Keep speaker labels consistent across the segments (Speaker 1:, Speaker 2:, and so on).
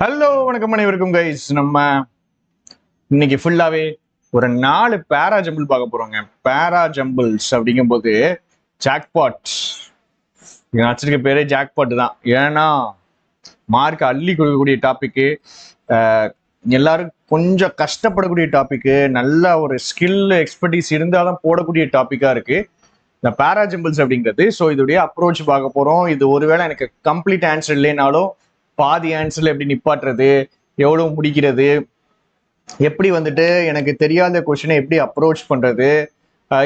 Speaker 1: Hello வணக்கம் அனைவருக்கும் guys. நம்ம இன்னைக்கு ஃபுல்லாவே ஒரு 4 பேரா ஜம்பிள் பார்க்க போறோங்க. பேரா ஜம்பிள்ஸ் அப்படிங்கும்போது ஜாக்பாட், நான் வச்சிருக்க பேரே ஜாக்பாட் தான். ஏன்னா மார்க் அள்ளி கொடுக்கக்கூடிய டாபிக்கு, எல்லாரும் கொஞ்சம் கஷ்டப்படக்கூடிய டாபிக்கு, நல்ல ஒரு ஸ்கில் எக்ஸ்பர்டீஸ் இருந்தாலும் போடக்கூடிய டாபிக்கா இருக்கு இந்த பேரா ஜம்பிள்ஸ் அப்படிங்கிறது. ஸோ இதோடைய அப்ரோச் பார்க்க போறோம். இது ஒருவேளை எனக்கு கம்ப்ளீட் ஆன்சர் இல்லைனாலும் பாதி ஆன்சர்ல எப்படி நிப்பாட்டுறது, எவ்வளவு முடிக்கிறது, எப்படி வந்துட்டு எனக்கு தெரியாத கொஸ்டினை எப்படி அப்ரோச் பண்றது,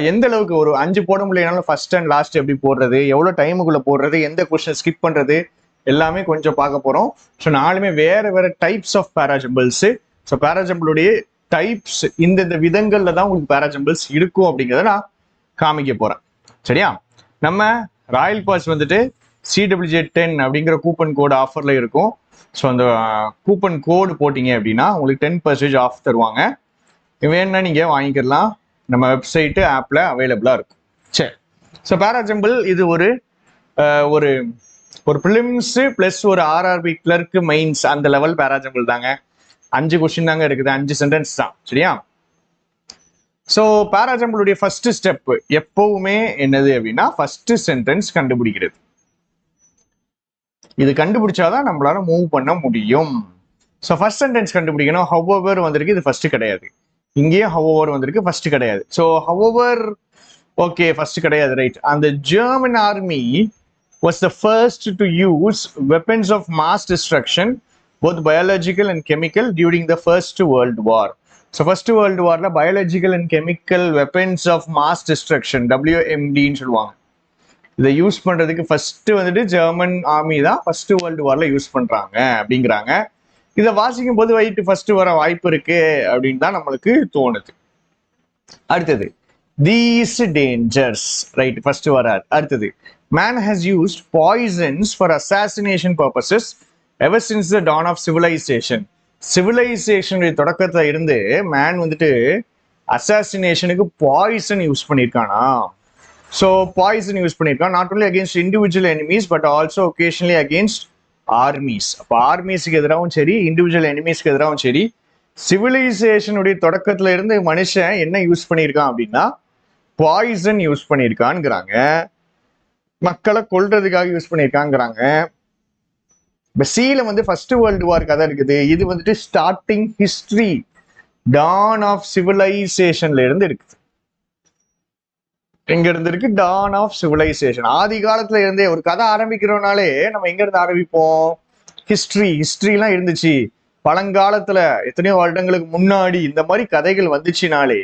Speaker 1: எந்த அளவுக்கு ஒரு 5 போட முடியலனாலும் ஃபர்ஸ்ட் அண்ட் லாஸ்ட் எப்படி போடுறது, எவ்வளவு டைமுக்குள்ள போடுறது, எந்த கொஸ்டின் ஸ்கிப் பண்றது, எல்லாமே கொஞ்சம் பார்க்க போறோம். ஸோ நாலுமே வேற வேற டைப்ஸ் ஆஃப் பேராஜம்பிள்ஸ். ஸோ பேராஜம்பிளுடைய டைப்ஸ் இந்த விதங்கள்ல தான் உங்களுக்கு பேராஜம்பிள்ஸ் இருக்கும் அப்படிங்கிறத நான் காமிக்க போறேன். சரியா? நம்ம ராயல் பாஸ் வந்துட்டு CWJ10 அப்படிங்கிற கூப்பன் கோடு ஆஃபர்ல இருக்கும். ஸோ அந்த கூப்பன் கோடு போட்டிங்க அப்படின்னா உங்களுக்கு 10% ஆஃப் தருவாங்க. வேணும்னா நீங்கள் வாங்கிக்கலாம். நம்ம வெப்சைட்டு ஆப்பில் அவைலபிளாக இருக்கும். சரி, ஸோ பேராஜம்பிள் இது ஒரு ஒரு ஒரு ப்ரிலிம்ஸு ப்ளஸ் ஒரு RRB கிளர்க்கு மெயின்ஸ் அந்த லெவல் பேராஜம்பிள் தாங்க. 5 கொஸ்டின் தாங்க இருக்குது, 5 சென்டென்ஸ் தான். சரியா? ஸோ பேராஜம்பிளுடைய ஃபர்ஸ்ட் ஸ்டெப் எப்பவுமே என்னது அப்படின்னா ஃபர்ஸ்ட் சென்டென்ஸ் கண்டுபிடிக்கிறது. இது கண்டுபிடிச்சாதான் நம்மளால மூவ் பண்ண முடியும். ஸோ ஃபர்ஸ்ட் சென்டென்ஸ் கண்டுபிடிக்கணும். ஹவெவர் வந்திருக்கு, இது ஃபர்ஸ்ட் கிடையாது. இங்கேயும் ஹவெவர் வந்திருக்கு, ஃபர்ஸ்ட் கிடையாது. ஸோ ஹவெவர் ஓகே, ஃபர்ஸ்ட் கிடையாது, ரைட். அந்த German army was the first to use weapons of mass destruction, both biological and chemical, during the First World War. So First World Warல biological and chemical weapons of mass destruction, WMDன்னு சொல்லுவாங்க. இதை use பண்றதுக்கு first வந்துட்டு German army தான் first world வார்ல use பண்றாங்க அப்படிங்கிறாங்க. இதை வாசிக்கும் போது வயிற்று ஃபர்ஸ்ட் வர வாய்ப்பு இருக்கு அப்படின்னு தான் நம்மளுக்கு தோணுது. அடுத்தது தீஸ் டேஞ்சர்ஸ், ரைட், ஃபர்ஸ்ட் வராது. அடுத்தது man has used poisons for assassination purposes ever since the dawn of civilization. சிவிலைசேஷனுடைய தொடக்கத்துல இருந்து மேன் வந்துட்டு அசாசினேஷனுக்கு பாய்சன் யூஸ் பண்ணியிருக்கானா? ஸோ பாய்சன் யூஸ் பண்ணியிருக்கான். Not only against individual enemies but also occasionally against armies. அப்போ ஆர்மிஸுக்கு எதிராகவும் சரி, இண்டிவிஜுவல் எனிமீஸ்க்கு எதிராகவும் சரி, சிவிலைசேஷனுடைய தொடக்கத்துல இருந்து மனுஷன் என்ன யூஸ் பண்ணியிருக்கான் அப்படின்னா பாய்சன் யூஸ் பண்ணியிருக்கான்ங்கிறாங்க. மக்களை கொல்றதுக்காக யூஸ் பண்ணியிருக்காங்கிறாங்க. இப்போ சீல வந்து ஃபர்ஸ்ட் வேர்ல்டு வார் கதை இருக்குது. இது வந்துட்டு ஸ்டார்டிங் ஹிஸ்டரி, டான் ஆஃப் சிவிலைசேஷன்ல இருந்து இருக்குது. எங்க இருந்து இருக்கு? Don of civilisation. ஆதி காலத்துல இருந்தே ஒரு கதை ஆரம்பிக்கிறோம்னாலே நம்ம எங்க இருந்து ஆரம்பிப்போம்? ஹிஸ்டரிலாம் இருந்துச்சு. பழங்காலத்துல எத்தனையோ வருடங்களுக்கு முன்னாடி இந்த மாதிரி கதைகள் வந்துச்சுனாலே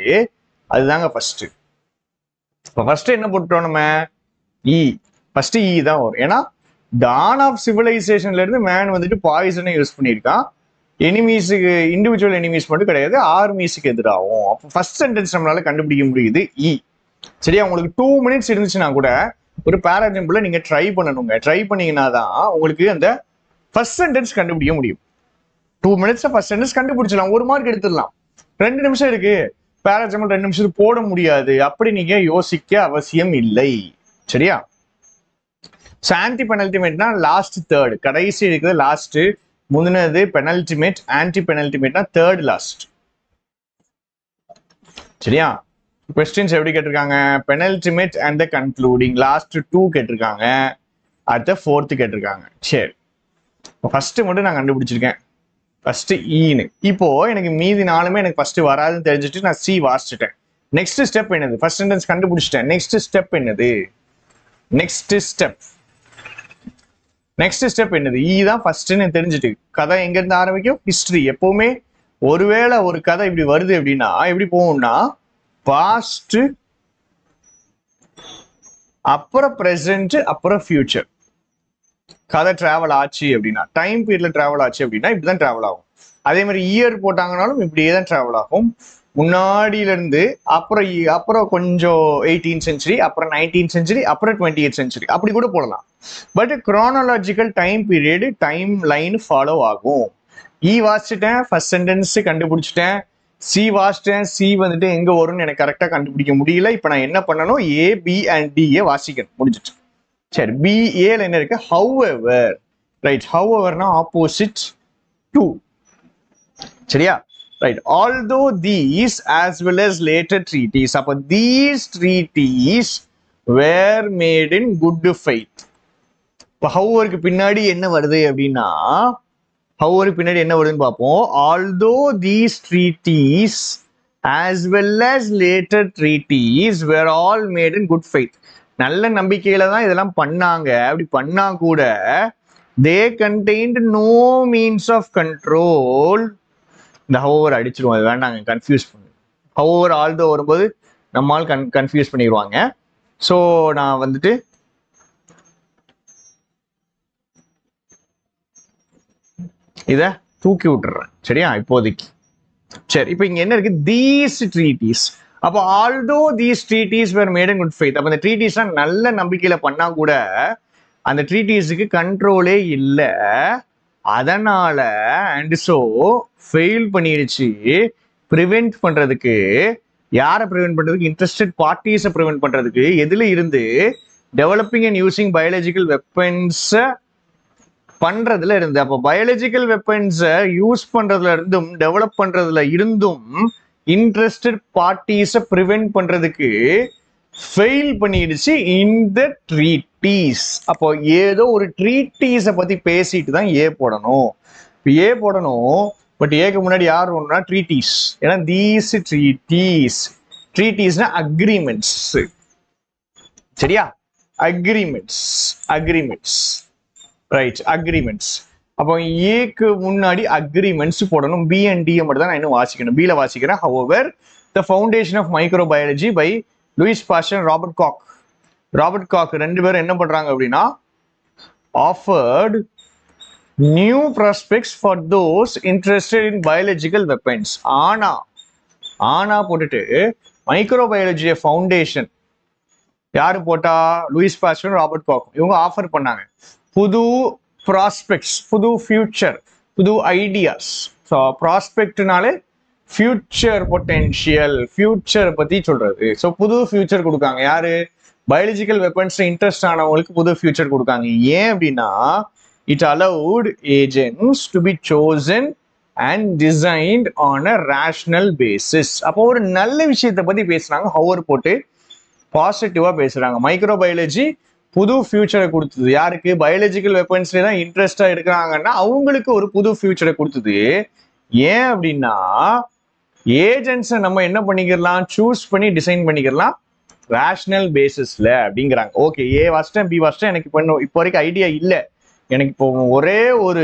Speaker 1: அதுதாங்க ஃபர்ஸ்ட். இப்போ ஃபர்ஸ்ட் என்ன போட்டோம் நம்ம? ஃபர்ஸ்ட் தான் வரும். ஏன்னா டான் ஆஃப் சிவிலைசேஷன்ல இருந்து மேன் வந்துட்டு பாய்சனை யூஸ் பண்ணியிருக்கான். எனிமீஸுக்கு, இண்டிவிஜுவல் எனிமீஸ் மட்டும் கிடையாது, ஆர்மிஸுக்கு எதிராகும். அப்போ ஃபர்ஸ்ட் சென்டென்ஸ் நம்மளால கண்டுபிடிக்க முடியுது சரியா? உங்களுக்கு 2 மினிட்ஸ் இருந்துச்சுன்னா கூட ஒரு பேராஜம்பிள நீங்க ட்ரை பண்ணணுங்க. ட்ரை பண்ணீங்கன்னா தான் உங்களுக்கு அந்த ஃபர்ஸ்ட் சென்டென்ஸ் கண்டுபிடிக்க முடியும். 2 மினிட்ஸ்ல ஃபர்ஸ்ட் சென்டென்ஸ் கண்டுபிடிச்சலாம், 1 மார்க் எடுத்துடலாம். 2 நிமிஷம் இருக்கு, பேராஜம்பிள் 2 நிமிஷத்துக்கு போட முடியாது, அப்படி நீங்க யோசிக்க அவசியம் இல்லை. சரியா? ஆன்டி பெனல்டிமேட்னா லாஸ்ட் தேர்ட், கடைசி இருக்குது லாஸ்ட், முந்தினது பெனல்டிமேட், ஆன்டி பெனல்டிமேட்னா தேர்ட் லாஸ்ட். சரியா? கொஸ்டின்ஸ் எப்படி கேட்டிருக்காங்க? Penultimate and the concluding, last 2 கேட்டிருக்காங்க, அடுத்த 4th கேட்டிருக்காங்க. சரி, ஃபர்ஸ்ட் மட்டும் நான் கண்டுபிடிச்சிருக்கேன், ஃபர்ஸ்ட் ஈன்னு. இப்போ எனக்கு மீதி 4மே எனக்கு ஃபர்ஸ்ட் வராதுன்னு தெரிஞ்சுட்டு நான் சி வாசிச்சிட்டேன். நெக்ஸ்ட் ஸ்டெப் என்னது? ஃபர்ஸ்ட் சென்டென்ஸ் கண்டுபிடிச்சிட்டேன். நெக்ஸ்ட் ஸ்டெப் என்னது? நெக்ஸ்ட் ஸ்டெப் என்னது? தான் ஃபர்ஸ்ட்னு தெரிஞ்சுட்டு கதை எங்க இருந்து ஆரம்பிக்கும்? ஹிஸ்டரி. எப்பவுமே ஒருவேளை ஒரு கதை இப்படி வருது அப்படின்னா எப்படி போகும்னா பாஸ்ட், அப்புறம் பிரசன்ட், அப்புறம் ஃபியூச்சர். கதை டிராவல் ஆச்சு அப்படின்னா, டைம் பீரியட்ல டிராவல் ஆச்சு அப்படின்னா இப்படிதான் டிராவல் ஆகும். அதே மாதிரி இயர் போட்டாங்கனாலும் இப்படியே தான் டிராவல் ஆகும். முன்னாடியில இருந்து அப்புறம் கொஞ்சம் 18th century, அப்புறம் 19th century, அப்புறம் 20th century, அப்படி கூட போடலாம். But chronological time period, time line follow ஆகும். வாசிச்சிட்டேன், ஃபர்ஸ்ட் சென்டென்ஸ் கண்டுபிடிச்சிட்டேன். சி வாசிட்டேன், சி வந்துட்டு எங்க வரும்னு எனக்கு கரெக்டா கண்டுபிடிக்க முடியல. இப்ப நான் என்ன பண்ணணும்? A, B and D வாசிக்கணும். முடிஞ்சிச்சு. சரி, B, Aல என்ன இருக்கு? However, right. ஹவெவர்னா ஆப்போசிட், 2. சரியா? Right. Although these as well as later treaties, அப்ப these treaties were made in good faith. இப்போ ஹவுவருக்கு பின்னாடி என்ன வருது அப்படின்னா, ஹவுவருக்கு பின்னாடி என்ன வருதுன்னு பார்ப்போம். Although these treaties as well as later treaties were all made in good faith. நல்ல நம்பிக்கையில தான் இதெல்லாம் பண்ணாங்க. அப்படி பண்ணா கூட they contained no means of control. இந்த ஹவர் அடிச்சிருவோம், அது வேண்டாங்க, கன்ஃபியூஸ் பண்ணு. ஹவர் ஆல்தோ வரும்போது நம்மால் கன்ஃபியூஸ் பண்ணிடுவாங்க. ஸோ நான் வந்துட்டு இதை தூக்கி விட்டுறேன். சரியா? இப்போதைக்கு சரி. இப்போ இங்க என்ன இருக்கு? These treaties. அப்போ although these treaties were made in good faith. அப்போ இந்த ட்ரீட்டிஸ்லாம் நல்ல நம்பிக்கையில பண்ணா கூட அந்த ட்ரீட்டிஸுக்கு கண்ட்ரோலே இல்லை. அதனால அண்ட் ஸோ ஃபெயில் பண்ணிடுச்சு. ப்ரிவென்ட் பண்றதுக்கு, யாரை ப்ரிவென்ட் பண்றதுக்கு? இன்ட்ரெஸ்டட் பார்ட்டிஸை ப்ரிவென்ட் பண்றதுக்கு. எதுல இருந்து? Developing and using biological weapons பண்றதுல இருந்து. அப்போ பயாலஜிக்கல் வெப்பன்ஸை யூஸ் பண்றதுல இருந்தும் டெவலப் பண்றதுல இருந்தும் இன்ட்ரெஸ்டட் பார்ட்டிஸை ப்ரிவென்ட் பண்றதுக்கு ஃபெயில் பண்ணிடுச்சு இந்த ட்ரீட்டீஸ். அப்போ ஏதோ ஒரு ட்ரீட்டீஸை பத்தி பேசிட்டு தான் ஏ போடணும். ஏ போடணும், பட் ஏக்கு முன்னாடி யார் ஒண்ணுனா ட்ரீட்டீஸ். ஏன்னா தீஸ் ட்ரீட்டீஸ், ட்ரீட்டீஸ்னா அக்ரிமெண்ட்ஸ். சரியா? Agreements, agreements, right, agreements. அப்போ ஏக்கு முன்னாடி அக்ரிமெண்ட்ஸ் போடணும். பி அண்ட் டி மட்டும் தான் நான் இன்னும் வாசிக்கணும். பில வாசிக்கிறேன். However the foundation of microbiology by Louis Pasteur, Robert Koch. Robert Koch ரெண்டு பேரும் என்ன பண்றாங்க அப்படின்னா, offered new prospects for those interested in biological weapons. ஆனா போட்டுட்டு மைக்ரோபயாலஜி ஃபவுண்டேஷன் யாரு போட்டா? Louis Pasteur, Robert Koch. இவங்க ஆஃபர் பண்ணாங்க புது ப்ராஸ்பெக்ட்ஸ், புது ஃபியூச்சர், புது ஐடியாஸ். ஸோ ப்ராஸ்பெக்ட்னாலே ஃபியூச்சர் பொட்டென்ஷியல், ஃபியூச்சர் பத்தி சொல்றது. ஸோ புது ஃபியூச்சர் கொடுக்காங்க. யாரு? பயாலஜிக்கல் வெப்பன்ஸ் இன்ட்ரெஸ்ட் ஆனவங்களுக்கு புது ஃபியூச்சர் கொடுக்காங்க. ஏன் அப்படின்னா, it allowed agents to be chosen and designed on a rational basis. அப்போ ஒரு நல்ல விஷயத்தை பத்தி பேசுறாங்க. ஹவர் போட்டு பாசிட்டிவா பேசுறாங்க. மைக்ரோபயாலஜி புது ஃபியூச்சரை கொடுத்தது. யாருக்கு? பயாலஜிக்கல் வெப்பன்ஸ்ல தான் இன்ட்ரெஸ்டா இருக்கிறாங்கன்னா அவங்களுக்கு ஒரு புது ஃபியூச்சரை கொடுத்தது. ஏன் அப்படின்னா, ஏஜென்ட்ஸை நம்ம என்ன பண்ணிக்கலாம்? சூஸ் பண்ணி டிசைன் பண்ணிக்கலாம் ரேஷனல் பேசிஸ்ல அப்படிங்கிறாங்க. ஓகே, ஏ வாசிட்டேன், பி வாசிட்டேன். எனக்கு இப்போ வரைக்கும் ஐடியா இல்லை. எனக்கு இப்போ ஒரே ஒரு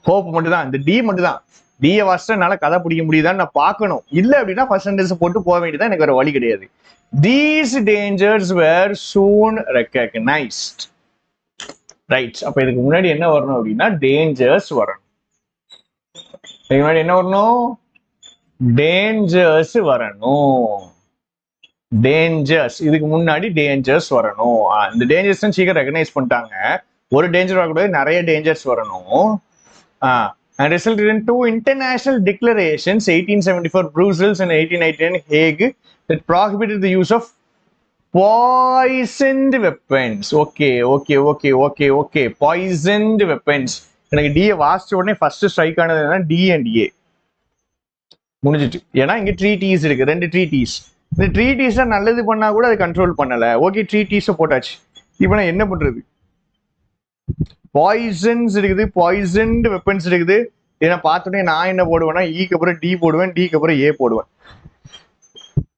Speaker 1: ஹோப் மட்டும் தான், இந்த டி மட்டும் தான். டியை வாசிட்டா என்னால கதை பிடிக்க முடியுதான்னு நான் பார்க்கணும். இல்லை அப்படின்னா ஃபர்ஸ்ட் சென்டென்ஸ் போட்டு போக வேண்டியதான். எனக்கு வேற வழி கிடையாது. These dangers were soon recognized. Right. அப்ப இதுக்கு முன்னாடி என்ன வரணும் அப்படின்னா dangers வரணும். இதுக்கு முன்னாடி என்ன வரணும்? dangers வரணும். dangers. இதுக்கு முன்னாடி dangers வரணும். இந்த dangers சீக்கிரம் ரெகனைஸ் பண்ணிட்டாங்க. ஒரு டேஞ்சர் வரக்கூடாது, நிறைய டேஞ்சர்ஸ் வரணும். And resulted in two international declarations, 1874 Brussels and 1899 Hague, that prohibited the use of poisoned weapons. Okay. Poisoned weapons. எனக்கு டிஏ வாசிச்ச உடனே ஃபர்ஸ்ட் ஸ்ட்ரைக் ஆனது என்ன? டி அண்ட் ஏ முடிஞ்சிட்டு. ஏன்னா இங்க ட்ரீட்டீஸ் இருக்கு, ரெண்டு ட்ரீட்டீஸ். இந்த ட்ரீட்டீஸை நல்லது பண்ணா கூட அதை கண்ட்ரோல் பண்ணல. ஓகே, ட்ரீட்டீஸை போட்டாச்சு. இப்போ நான் என்ன பண்றது? பாய்சன்ஸ் இருக்குது, பாய்சன்ட் வெப்பன்ஸ் இருக்குது. இதை பார்த்தோன்னே நான் என்ன போடுவேன்னா, ஈக்கு அப்புறம் டி போடுவேன், டிக்கு அப்புறம் ஏ போடுவேன்.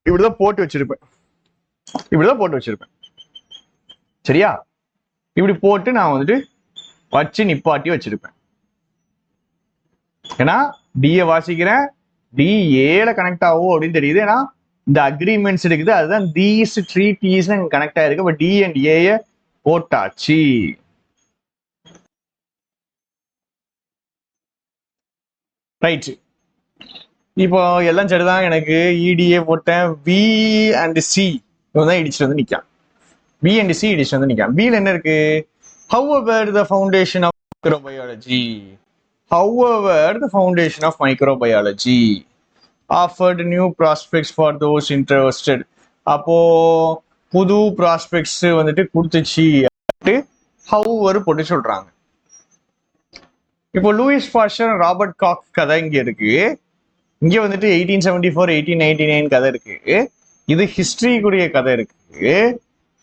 Speaker 1: இப்படிதான் போட்டு வச்சிருப்பேன். சரியா? இப்படி போட்டு நான் வந்துட்டு வச்சு நிப்பாட்டி வச்சிருப்பேன். ஏன்னா டிஏ வாசிக்கிறேன், டி ஏல கனெக்ட் ஆகும் அப்படின்னு தெரியுது. ஏன்னா இந்த அக்ரிமெண்ட்ஸ் இருக்குது, அதுதான் தீஸ் ட்ரீட்டீஸ் கனெக்ட் ஆயிருக்கு. இப்போ டி அண்ட் ஏ போட்டாச்சு. ரைட். இப்போ எல்லாம் சரிதான். எனக்கு இடிஏ போட்டேன். பி அண்ட் சி தான் இடிச்சுட்டு வந்து நிற்கான். பி அண்ட் சி இடிச்சுட்டு வந்து நிற்கான். பியில் என்ன இருக்கு? However, the foundation of microbiology offered new prospects for those interested. அப்போ புது ப்ராஸ்பெக்ட்ஸ் வந்துட்டு கொடுத்துச்சு. however போட்டு சொல்றாங்க. இப்போ லூயிஸ் பாஸ்டர் ராபர்ட் காக் கதை இங்க இருக்கு. இங்க வந்துட்டு 1874 1899 கதை இருக்கு. இது ஹிஸ்டரிக்குரிய கதை இருக்கு.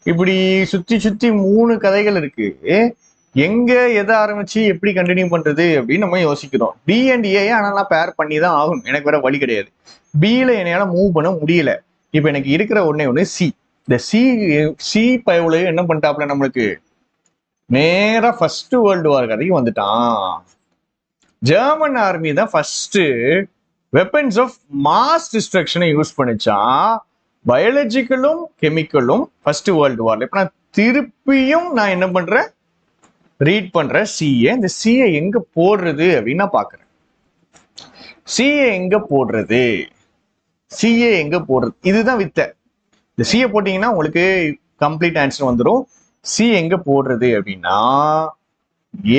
Speaker 1: இப்படி சுத்தி சுத்தி 3 கதைகள் இருக்கு. எங்க எதை ஆரம்பிச்சு எப்படி கண்டினியூ பண்றது அப்படின்னு நம்ம யோசிக்கிறோம். பி அண்ட் ஏ ஆனா நான் பேர் பண்ணி தான் ஆகணும், எனக்கு வேற வழி கிடையாது. பில என்னால மூவ் பண்ண முடியல. இப்ப எனக்கு இருக்கிற ஒண்ணு சி. இந்த சி பயவுல என்ன பண்ணிட்டாப்ல நம்மளுக்கு நேரா ஃபர்ஸ்ட் வேர்ல்டு வார் கதைக்கு வந்துட்டான். ஜெர்மன் ஆர்மி தான் ஃபர்ஸ்ட் வெப்பன்ஸ் ஆஃப் மாஸ் டிஸ்ட்ரக்ஷனை யூஸ் பண்ணிச்சான். பயாலஜிக்கலும் கெமிக்கலும் ஃபர்ஸ்ட் வேர்ல்டு வார்ல. இப்ப நான் திருப்பியும் நான் என்ன பண்றேன், ரீட் பண்றேன் சிஏ. இந்த சிஏ எங்க போடுறது அப்படின்னு நான் பாக்குறேன். சிஏ எங்க போடுறது, சிஏ எங்க போடுறது, இதுதான் வித்தை. இந்த சிஏ போட்டீங்கன்னா உங்களுக்கு கம்ப்ளீட் ஆன்சர் வந்துடும். சி எங்க போடுறது அப்படின்னா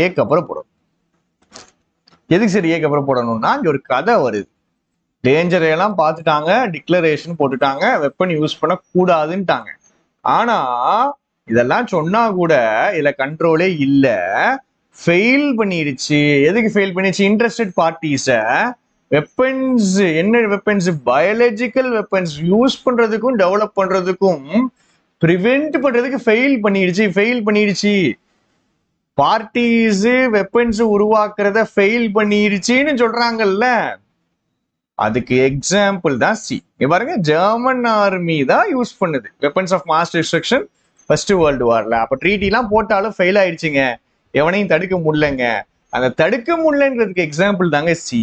Speaker 1: ஏக்கு அப்புறம் போடணும். எதுக்கு சரி ஏக்கு அப்புறம் போடணும்னா இங்க ஒரு கதை வருது. டேஞ்சர் எல்லாம் பார்த்துட்டாங்க, டிக்ளரேஷன் போட்டுட்டாங்க, வெப்பன் யூஸ் பண்ண கூடாதுன்ட்டாங்க. ஆனா இதெல்லாம் சொன்னா கூட இதுல கண்ட்ரோலே இல்ல, ஃபெயில் பண்ணிடுச்சு. எதுக்கு ஃபெயில் பண்ணிடுச்சு, இன்ட்ரெஸ்டட் பார்ட்டிஸ வெப்பன்ஸ், என்ன வெப்பன்ஸ், பயாலஜிக்கல் வெப்பன்ஸ் யூஸ் பண்றதுக்கும் டெவலப் பண்றதுக்கும் ப்ரிவென்ட் பண்றதுக்கு ஃபெயில் பண்ணிடுச்சு. பார்ட்டிஸ் வெப்பன்ஸ் உருவாக்குறத ஃபெயில் பண்ணிடுச்சுன்னு சொல்றாங்கல்ல, அதுக்கு எக்ஸாம்பிள் தான் சி. பாருங்க, ஜெர்மன் ஆர்மி தான் யூஸ் பண்ணுது weapons of mass destruction first world வார்ல. அப்ப ட்ரீட்டி எல்லாம் போட்டாலும் ஃபெயில் ஆயிடுச்சுங்க, எவனையும் தடுக்க முடியலங்க. அந்த தடுக்க முடியலன்றதுக்கு எக்ஸாம்பிள் தாங்க சி.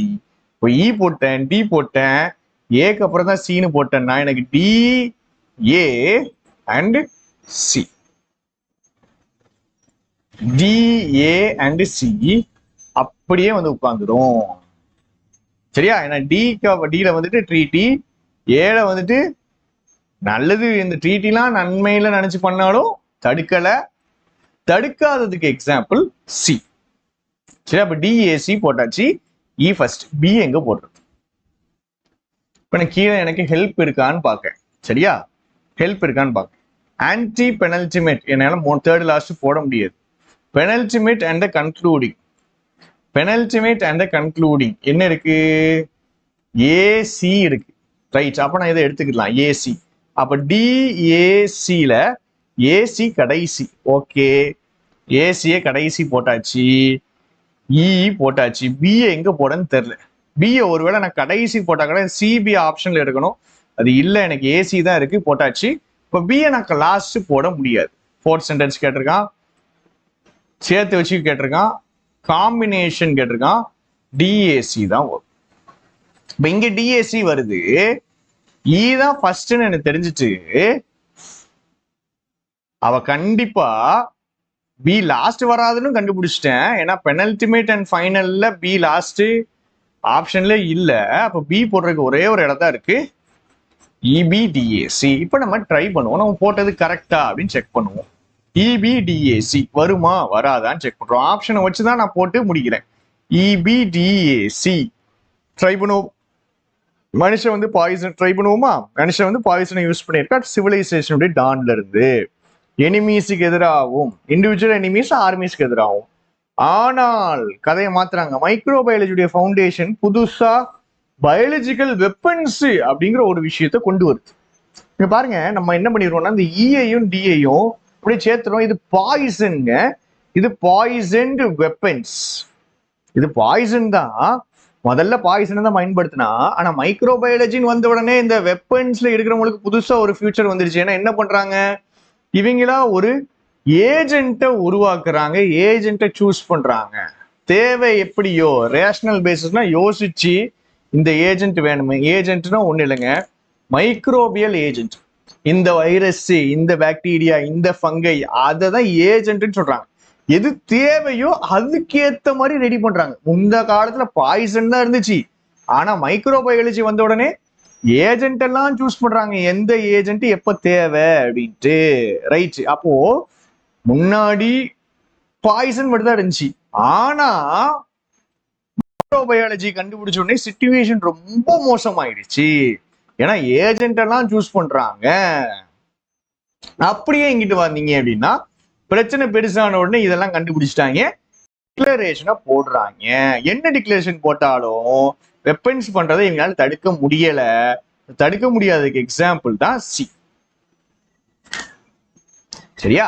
Speaker 1: இப்போ இ போட்டேன், டி போட்டேன், ஏக்கு அப்புறம் தான் சின்னு போட்டேன்னா எனக்கு D, A and C. D, A and C அப்படியே வந்து உட்கார்ந்துடும். சரியா? ஏன்னா டில வந்துட்டு ட்ரீட்டி, ஏல வந்துட்டு நல்லது. இந்த ட்ரீட்டிலாம் நன்மையில நினைச்சு பண்ணாலும் தடுக்காததுக்கு எக்ஸாம்பிள் சி. சரி, அப்ப டிஏசி போட்டாச்சு. இ ஃபர்ஸ்ட், பி எங்க போடுறது? இப்ப நான் கீழே எனக்கு ஹெல்ப் இருக்கான்னு பார்க்க. சரியா? ஹெல்ப் இருக்கான்னு பார்க்க. ஆன்டி பெனல்டிமேட் என்னால தேர்ட் லாஸ்ட் போட முடியாது. Penultimate and concluding. Penultimate and concluding என்ன இருக்கு? ஏசி இருக்கு. ரைட், அப்ப நான் இதை எடுத்துக்கலாம் ஏசி. அப்ப டிஏசில ஏசி கடைசி. ஓகே, ஏசிய கடைசி போட்டாச்சு. இ போட்டாச்சு. பிஏ எங்க போடன்னு தெரியல. பிஏ ஒருவேளை நான் கடைசி போட்டா கூட சிபி ஆப்ஷன்ல எடுக்கணும். அது இல்ல, எனக்கு ஏசி தான் இருக்கு, போட்டாச்சு. இப்ப பிஏ நான் லாஸ்ட் போட முடியாது. ஃபோர்த் சென்டென்ஸ் கேட்டிருக்கான், சேர்த்து வச்சு கேட்டிருக்கான், காம்பினேஷன் கேட்டிருக்கான், டிஏசி தான் வரும். இப்ப இங்க டிஏசி வருது, இ தான் ஃபர்ஸ்ட்னு எனக்கு தெரிஞ்சிச்சு. அவ கண்டிப்பா பி லாஸ்ட் வராதுன்னு கண்டுபிடிச்சிட்டேன். ஏன்னா பெனல்டிமேட் அண்ட் ஃபைனல்ல பி லாஸ்ட் ஆப்ஷன்ல இல்ல. அப்ப பி போடுறதுக்கு ஒரே ஒரு இடம் தான் இருக்கு, இபிடிஏசி. இப்ப நம்ம ட்ரை பண்ணுவோம், நம்ம போட்டது கரெக்டா அப்படின்னு செக் பண்ணுவோம். இபிடிஏசி வருமா வராதான்னு செக் பண்றோம். ஆப்ஷனை வச்சுதான் நான் போட்டு முடிக்கிறேன். இபிடிஏசி ட்ரை பண்ணுவோம். மனுஷன் வந்து பாய்சன் ட்ரை பண்ணுவோமா? மனுஷன் வந்து பாய்சனை யூஸ் பண்ணியிருக்கா சிவிலைசேஷனுடைய டான்ல இருந்து. எனிமீஸுக்கு எதிராகவும், இண்டிவிஜுவல் எனிமீஸ் ஆர்மிஸ்க்கு எதிராகவும். ஆனால் கதையை மாத்துறாங்க. மைக்ரோபயாலஜியுடைய ஃபவுண்டேஷன் புதுசா பயாலஜிக்கல் வெப்பன்ஸ் அப்படிங்கிற ஒரு விஷயத்த கொண்டு வருது. இங்க பாருங்க, நம்ம என்ன பண்ணிடுவோம்னா இந்த இஐயும் டிஐயும் அப்படியே சேர்த்துறோம். இது பாய்சன்ங்க, இது பாய்சன்டு வெப்பன்ஸ். இது பாய்சன் தான், முதல்ல பாய்சன் தான் பயன்படுத்தினா. ஆனா மைக்ரோபயாலஜின்னு வந்த உடனே இந்த வெப்பன்ஸ்ல இருக்கிறவங்களுக்கு புதுசா ஒரு ஃபியூச்சர் வந்துருச்சு. ஏன்னா என்ன பண்றாங்க, இவங்களா ஒரு ஏஜென்ட்டை உருவாக்குறாங்க, ஏஜென்ட்டை சூஸ் பண்றாங்க. தேவை எப்படியோ ரேஷனல் பேசிஸ்னா யோசிச்சு இந்த ஏஜென்ட் வேணுமே. ஏஜென்ட்னா ஒண்ணு இல்லைங்க, மைக்ரோபியல் ஏஜென்ட். இந்த வைரஸ், இந்த பாக்டீரியா, இந்த ஃபங்கை, அதை தான் ஏஜென்ட்னு சொல்றாங்க. எது தேவையோ அதுக்கேத்த மாதிரி ரெடி பண்றாங்க. இந்த காலத்துல பாய்சன் தான் இருந்துச்சு, ஆனா மைக்ரோபயாலஜி வந்த உடனே ஏஜென்ட் எல்லாம் சூஸ் பண்றாங்க, எந்த ஏஜென்ட் எப்ப தேவை அப்படின்ட்டு. ரைட், அப்போ முன்னாடி பாய்சன் மட்டும் தான் இருந்துச்சு. ஆனா மைக்ரோபயாலஜி கண்டுபிடிச்ச உடனே சிச்சுவேஷன் ரொம்ப மோசமாயிடுச்சு. ஏன்னா ஏஜென்ட் எல்லாம் சூஸ் பண்றாங்க. அப்படியே இங்கிட்டு வந்தீங்க அப்படின்னா பிரச்சனை பெருசான உடனே இதெல்லாம் கண்டுபிடிச்சிட்டாங்க. டிக்ளரேஷனை போடுறாங்க. என்ன டிக்ளரேஷன் போட்டாலும் வெப்பன்ஸ் பண்றதை இவங்களால தடுக்க முடியல. தடுக்க முடியாததுக்கு எக்ஸாம்பிள் தான் சி. சரியா?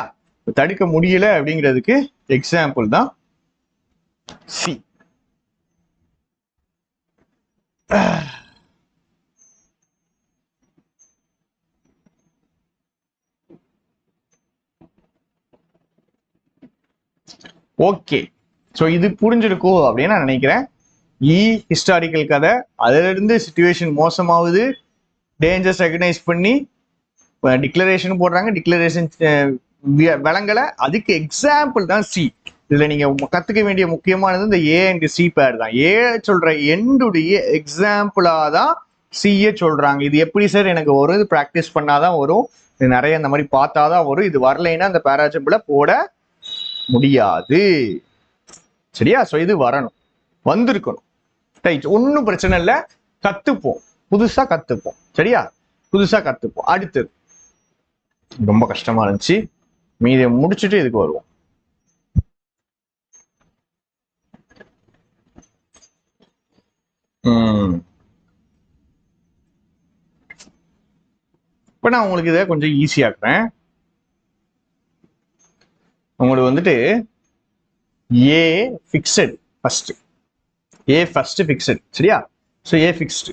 Speaker 1: தடுக்க முடியல அப்படிங்கிறதுக்கு எக்ஸாம்பிள் தான் சி. ஓகே, ஸோ இது புரிஞ்சிருக்கும் அப்படின்னு நான் நினைக்கிறேன். ஹிஸ்டாரிக்கல் கதை, அதுல இருந்து சிச்சுவேஷன் மோசமாகுது, டேஞ்சர்ஸ் ரெகனைஸ் பண்ணி டிக்ளரேஷன் போடுறாங்க, டிக்ளரேஷன் விளங்கலை, அதுக்கு எக்ஸாம்பிள் தான் சி. இதுல நீங்க கத்துக்க வேண்டிய முக்கியமானது இந்த ஏ அண்ட் சி பேர் தான். ஏ சொல்ற எண்டுடைய எக்ஸாம்பிளா தான் சிஏ சொல்றாங்க. இது எப்படி சார் எனக்கு வரும்? இது ப்ராக்டிஸ் பண்ணாதான் வரும், நிறைய இந்த மாதிரி பார்த்தாதான் வரும். இது வரலைன்னா அந்த பேராஜம்பிள போட முடியாது. சரியா? ஸோ இது வரணும், வந்திருக்கணும். ரைட், ஒன்றும் பிரச்சனை இல்லை, கத்துப்போம், புதுசா கத்துப்போம். சரியா? புதுசா கத்துப்போம். அடுத்தது ரொம்ப கஷ்டமா இருந்துச்சு, மீதி முடிச்சுட்டு இதுக்கு வருவோம். இப்ப நான் உங்களுக்கு இதை கொஞ்சம் ஈஸியாக்குறேன். உங்களுக்கு வந்துட்டு A fixed first, A first fixed. சரியா? So A fixed.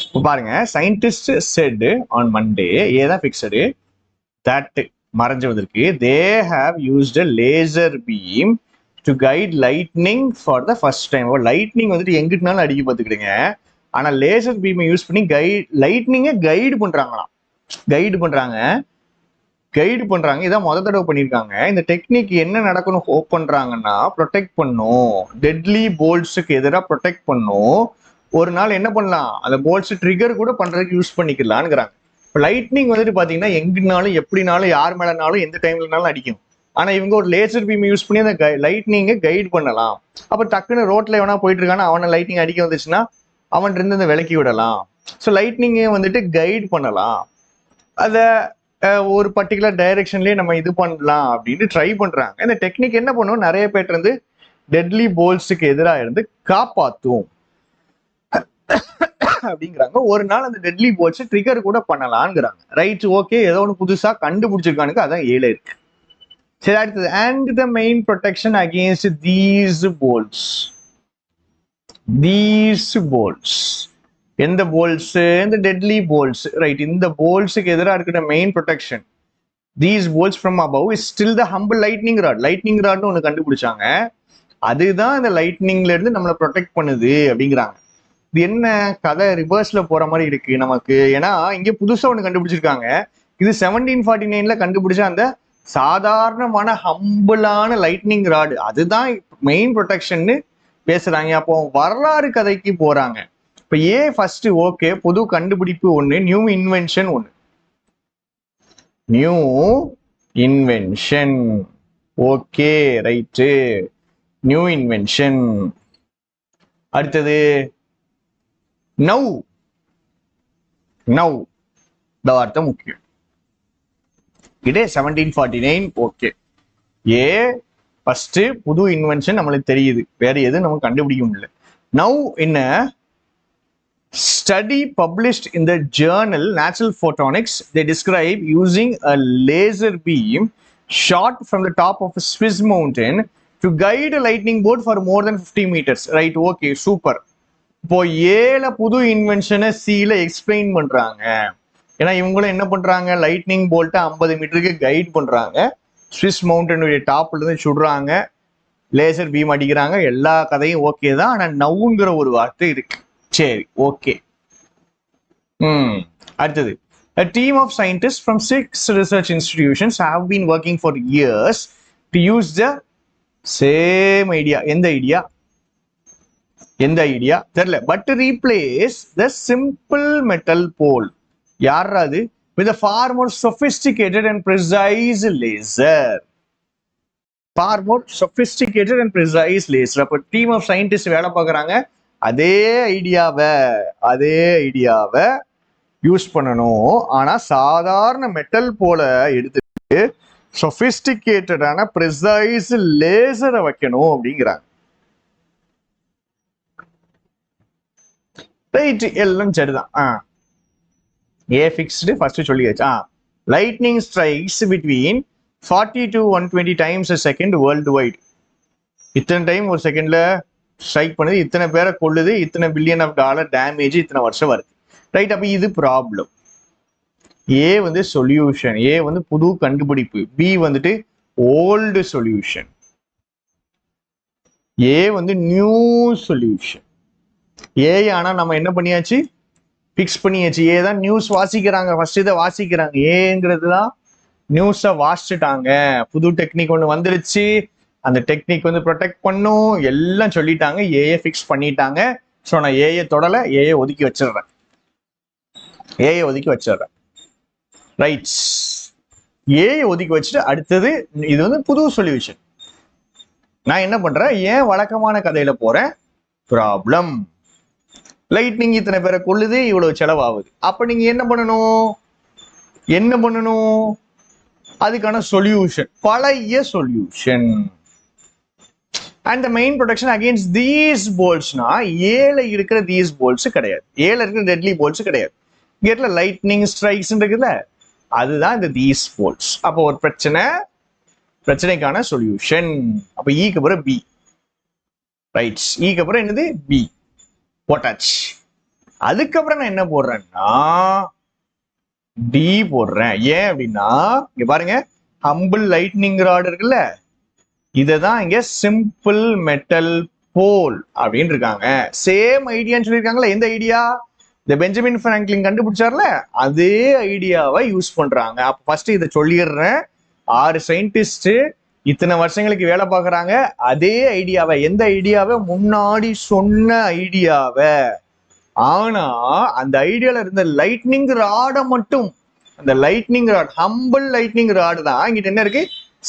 Speaker 1: இப்போ பாருங்க, scientist set on Monday, A தான் ஃபிக்ஸடு, தட் மறைஞ்சுவதற்கு they have used laser beam to guide lightning for the first time. Lightning வந்துட்டு எங்கிட்டனாலும் அடிக்க பார்த்துக்கிடுங்க, ஆனால் லேசர் பீமை யூஸ் பண்ணி லைட்னிங்கை கைடு பண்றாங்களாம். கைடு பண்றாங்க. இதான் முதல் தடவை பண்ணியிருக்காங்க. இந்த டெக்னிக் என்ன நடக்கணும் ஹோப் பண்றாங்கன்னா, ப்ரொடெக்ட் பண்ணும், டெட்லி போல்ட்ஸுக்கு எதிராக ப்ரொடெக்ட் பண்ணும். ஒரு நாள் என்ன பண்ணலாம், அந்த போல்ட்ஸ் ட்ரிகர் கூட பண்றதுக்கு யூஸ் பண்ணிக்கலாம்ங்கிறாங்க. இப்போ லைட்னிங் வந்துட்டு பாத்தீங்கன்னா எங்கனாலும் எப்படினாலும் யார் மேலனாலும் எந்த டைம்லனாலும் அடிக்கும். ஆனா இவங்க ஒரு லேசர் பீம் யூஸ் பண்ணி அந்த லைட்னிங்கை கைட் பண்ணலாம். அப்ப டக்குன்னு ரோட்ல எவனா போயிட்டு இருக்கானா அவனை லைட்னிங் அடிக்க வந்துச்சுன்னா அவன் இருந்து இந்த விலக்கி விடலாம். ஸோ லைட்னிங்கை வந்துட்டு கைட் பண்ணலாம், அதை ஒரு பர்டிகுலர் டைரக்ஷன்லயே நம்ம இது பண்ணலாம் அப்படின்னு ட்ரை பண்றாங்க. இந்த டெக்னிக் என்ன பண்ணும், நிறைய பேர் இருந்து டெட்லி போல்ஸுக்கு எதிராக இருந்து காப்பாத்தும் அப்படிங்கிறாங்க. ஒரு நாள் அந்த டெட்லி போல்ஸ் ட்ரிகர் கூட பண்ணலாம்ங்கிறாங்க. ரைட், ஓகே, ஏதோ ஒன்று புதுசா கண்டுபிடிச்சிருக்கானுக்கு, அதான் ஏழை இருக்கு. சரி, அடுத்தது and the main protection against these bolts. எந்த போல்ஸ்? இந்த டெட்லி போல்ஸ். ரைட், இந்த போல்ஸுக்கு எதிராக இருக்கிற main protection, these bolts from above is still the humble lightning rod. Lightning ராட்னு ஒன்று கண்டுபிடிச்சாங்க, அதுதான் இந்த லைட்னிங்ல இருந்து நம்மளை ப்ரொடெக்ட் பண்ணுது அப்படிங்கிறாங்க. இது என்ன கதை, ரிவர்ஸ்ல போற மாதிரி இருக்கு நமக்கு. ஏன்னா இங்க புதுசா ஒன்று கண்டுபிடிச்சிருக்காங்க. இது 1749 கண்டுபிடிச்ச அந்த சாதாரணமான ஹம்பிளான லைட்னிங் ராடு, அதுதான் மெயின் ப்ரொடெக்ஷன் பேசுறாங்க. அப்போ வரலாறு கதைக்கு போறாங்க. இப்ப ஏ ஃபர்ஸ்ட் ஓகே, புது கண்டுபிடிப்பு ஒண்ணு, நியூ இன்வென்ஷன் ஒண்ணு. New invention, okay, right, new invention. அடுத்தது நவ். இந்த வார்த்தை முக்கியம். இதே 1749 ஓகே. ஏ ஃபர்ஸ்ட் புது இன்வென்ஷன் நம்மளுக்கு தெரியுது, வேற எதுவும் நமக்கு கண்டுபிடிக்க முடியல. நவ் என்ன study published in the journal Natural Photonics, they describe using a laser beam shot from the top of a Swiss mountain to guide a lightning bolt for more than 50 meters. Right, okay, super. இப்போ ஏல புது இன்வென்ஷனை சில explain பண்றாங்க. ஏன்னா இவங்களும் என்ன பண்றாங்க, lightning போல்ட்டை 50 மீட்டருக்கு கைட் பண்றாங்க, ஸ்விஸ் மவுண்டனுடைய டாப்ல இருந்து சுடுறாங்க, லேசர் பீம் அடிக்கிறாங்க, எல்லா கதையும் ஓகே தான். ஆனா நவுங்கிற ஒரு வார்த்தை இருக்கு. சரி, ஓகே. அடுத்தது, a team of scientists from 6 research institutions have been working for years to use the same idea. எந்த ஐடியா தெரியல, but to replace the simple metal pole. யார் அது? with a far more sophisticated and precise laser. அப்ப team of scientist வேலை பார்க்குறாங்க, அதே ஐடியாவை use பண்ணணும். ஆனா சாதாரண மெட்டல் போல எடுத்துட்டு சொபிஸ்டிகேட்டடான ப்ரிசைஸ் லேசரை வைக்கணும் அப்படிங்கிறாங்க. ரைட், எல்லாம் சரிதான். ஏ ஃபிக்ஸ்டு ஃபர்ஸ்ட் சொல்லியாச்சு. Lightning strikes between 40 to 120 times a second world wide. இத்தனை டைம் ஒரு செகண்ட்ல ஸ்ட்ரைக் பண்ணுது, இத்தனை பேரை கொள்ளுது, இத்தனை பில்லியன் ஆஃப் டாலர் டேமேஜ் இத்தனை வருஷம் வருது. ரைட், அப்ப இது ப்ராப்ளம். ஏ வந்து சொல்யூஷன், ஏ வந்து புது கண்டுபிடிப்பு, பி வந்துட்டு ஓல்டு சொல்யூஷன், ஏ வந்து நியூ சொல்யூஷன். ஏ ஆனா நம்ம என்ன பண்ணியாச்சு, பிக்ஸ் பண்ணியாச்சு. ஏ தான் நியூஸ் வாசிக்கிறாங்க, ஃபர்ஸ்ட் இதை வாசிக்கிறாங்க. ஏங்கிறது தான் நியூஸை வாசிச்சுட்டாங்க. புது டெக்னிக் ஒன்று வந்துருச்சு, அந்த டெக்னிக் வந்து ப்ரொடெக்ட் பண்ணும் எல்லாம் சொல்லிட்டாங்க, ஏஏ ஃபிக்ஸ் பண்ணிட்டாங்க. ஸோ நான் ஏஏ தொடலை, ஏஏ ஒதுக்கி வச்சிடுறேன், ஏஏ ஒதுக்கி வச்சிடுறேன். ரைட், ஏஐ ஒதுக்கி வச்சுட்டு அடுத்தது இது வந்து புது சொல்யூஷன். நான் என்ன பண்றேன், ஏன் வழக்கமான கதையில போறேன். ப்ராப்ளம், லைட்னிங் இத்தனை பேரை கொள்ளுது, இவ்வளவு செலவாகுது. அப்ப நீங்க என்ன பண்ணணும், அதுக்கான சொல்யூஷன், பழைய solution. And the main protection against these போல்ஸ்னா, ஏல இருக்கிற தீஸ் போல்ஸ் கிடையாது, ஏல இருக்கிற டெட்லி போல்ஸ் கிடையாது. கேட்ல லைட்னிங் ஸ்ட்ரைக்ஸ் இருக்குல்ல, அதுதான் இந்த தீஸ் போல்ஸ். அப்போ ஒரு பிரச்சனைக்கான சொல்யூஷன். அப்ப ஈக்கு அப்புறம் பி. ரைட், ஈக்கு அப்புறம் என்னது, பி போட்டாச்சு. அதுக்கப்புறம் நான் என்ன போடுறேன்னா டி போடுறேன். ஏன் அப்படின்னா இங்க பாருங்க, ஹம்பிள் லைட்னிங் ராட் இருக்குல்ல, இததான் இங்க சிம்பிள் மெட்டல் போல் அப்படின்னு இருக்காங்க. சேம் ஐடியான்னு சொல்லியிருக்காங்களா. எந்த ஐடியா, இந்த பெஞ்சமின் பிராங்க்லின் கண்டுபிடிச்சார்ல, அதே ஐடியாவை யூஸ் பண்றாங்க. அப்ப ஃபர்ஸ்ட் இதை சொல்லிடுறேன். 6 சயின்டிஸ்ட் இத்தனை வருஷங்களுக்கு வேலை பார்க்கறாங்க, அதே ஐடியாவை, எந்த ஐடியாவை, முன்னாடி சொன்ன ஐடியாவை. ஆனா அந்த ஐடியால இருந்த லைட்னிங் ராட மட்டும், அந்த lightning rod, humble lightning rod தான் இங்கிட்ட என்ன இருக்கு,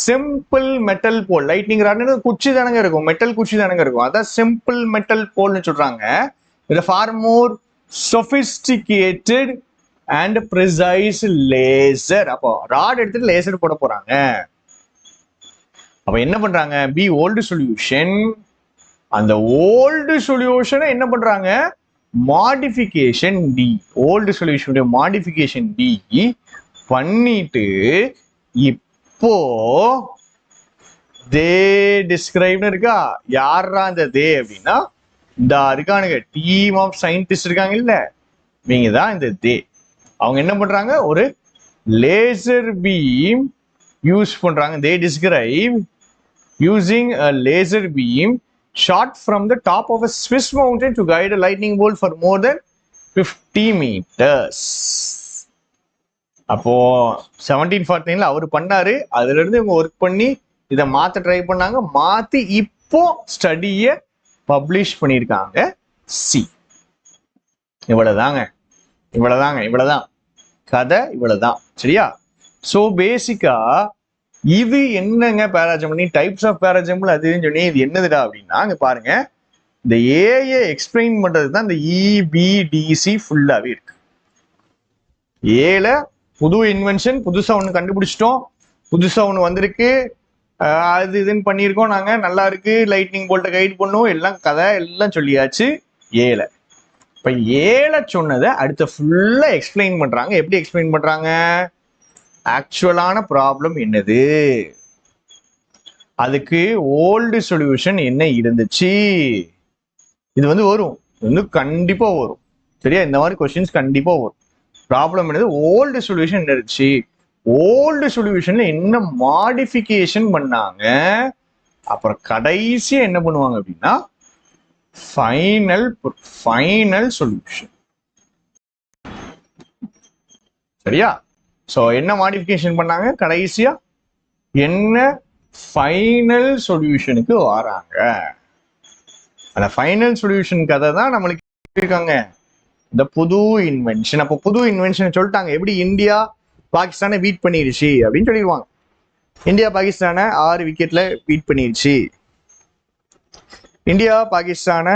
Speaker 1: சிம்பிள் மெட்டல் போல். லைட்னிங் ராட்னு குச்சி தானங்க இருக்கும், மெட்டல் குச்சி தானங்க இருக்கும், அதான் சிம்பிள் மெட்டல் போல்னு சொல்றாங்க. இது for more sophisticated and precise laser. அப்போ ராட் எடுத்துட்டு லேசர் போட போறாங்க. அப்ப என்ன பண்றாங்க, பி ஓல்டு சொல்யூஷன். அந்த ஓல்டு சொல்யூஷனை என்ன பண்றாங்க, மாடிஃபிகேஷன் டி, ஓல்டு சொல்யூஷனுடைய மாடிஃபிகேஷன் டி பண்ணிட்டு இப்போ தே டிஸ்கிரைப்னு இருக்கா. யாரா அந்த தே அப்படின்னா, இந்த இருக்கானுங்க டீம் ஆஃப் சயின்டிஸ்ட் இருக்காங்க இல்ல, நீங்க தான் இந்த தே. அவங்க என்ன பண்றாங்க, ஒரு லேசர் பீம் யூஸ் பண்றாங்க. They describe using a laser beam shot from the top of a Swiss mountain to guide a lightning bolt for more than 50 meters. அப்போ 1749ல அவர் பண்ணாரு, அதுல இருந்து இவங்க ஒர்க் பண்ணி இதை மாத்த ட்ரை பண்ணாங்க, மாத்தி இப்போ ஸ்டடியை பப்ளிஷ் பண்ணியிருக்காங்க. சி, இவ்வளவுதான் கதை, இவ்வளவுதான். சரியா? சோ பேசிக்கா இது என்னங்க பேராஜம்பிள், டைப்ஸ் ஆஃப் பேராஜம்பிள் அதுன்னு சொன்னி இது என்னதுடா அப்படின்னா, இங்க பாருங்க, இந்த ஏஐ எக்ஸ்பிளைன் பண்றது தான் இந்த இபிடிசி ஃபுல்லாவே இருக்கு. ஏல புது இன்வென்ஷன், புதுசா ஒண்ணு கண்டுபிடிச்சிட்டோம், புதுசா ஒண்ணு வந்திருக்கு, அது இதுன்னு பண்ணியிருக்கோம் நாங்க, நல்லா இருக்கு, லைட்னிங் போல்ட்டை கைட் பண்ணும், எல்லாம் கதை எல்லாம் சொல்லியாச்சு ஏல. இப்ப ஏல சொன்னதை அடுத்த ஃபுல்லா எக்ஸ்பிளைன் பண்றாங்க. எப்படி எக்ஸ்பிளைன் பண்றாங்க, ஆக்சுவலான ப்ராப்ளம் என்னது, அதுக்கு ஓல்டு சொல்யூஷன் என்ன இருந்துச்சு, இது வந்து வரும், வந்து கண்டிப்பா வரும். சரியா? இந்த மாதிரி கொஸ்டின்ஸ் கண்டிப்பா வரும். ப்ராப்ளம் என்னது, ஓல்டு சொல்யூஷன் என்ன இருந்துச்சு, ஓல்டு சொல்யூஷன்ல என்ன மாடிஃபிகேஷன் பண்ணாங்க, அப்புறம் கடைசியா என்ன பண்ணுவாங்க அப்படின்னா ஃபைனல் சொல்யூஷன். சரியா? சோ என்ன மாடிஃபிகேஷன் பண்ணாங்க, கடைசியா என்ன ஃபைனல் சொல்யூஷனுக்கு வராங்க. அந்த ஃபைனல் சொல்யூஷன் கதை தான் நம்மளுக்கு இருக்காங்க இந்த புது இன்வென்ஷன். அப்போ புது இன்வென்ஷன் சொல்லிட்டாங்க. எப்படி இந்தியா பாகிஸ்தானை பீட் பண்ணிருச்சு அப்படின்னு சொல்லிடுவாங்க. இந்தியா பாகிஸ்தானை 6 விக்கெட்ல பீட் பண்ணிருச்சு, இந்தியா பாகிஸ்தானை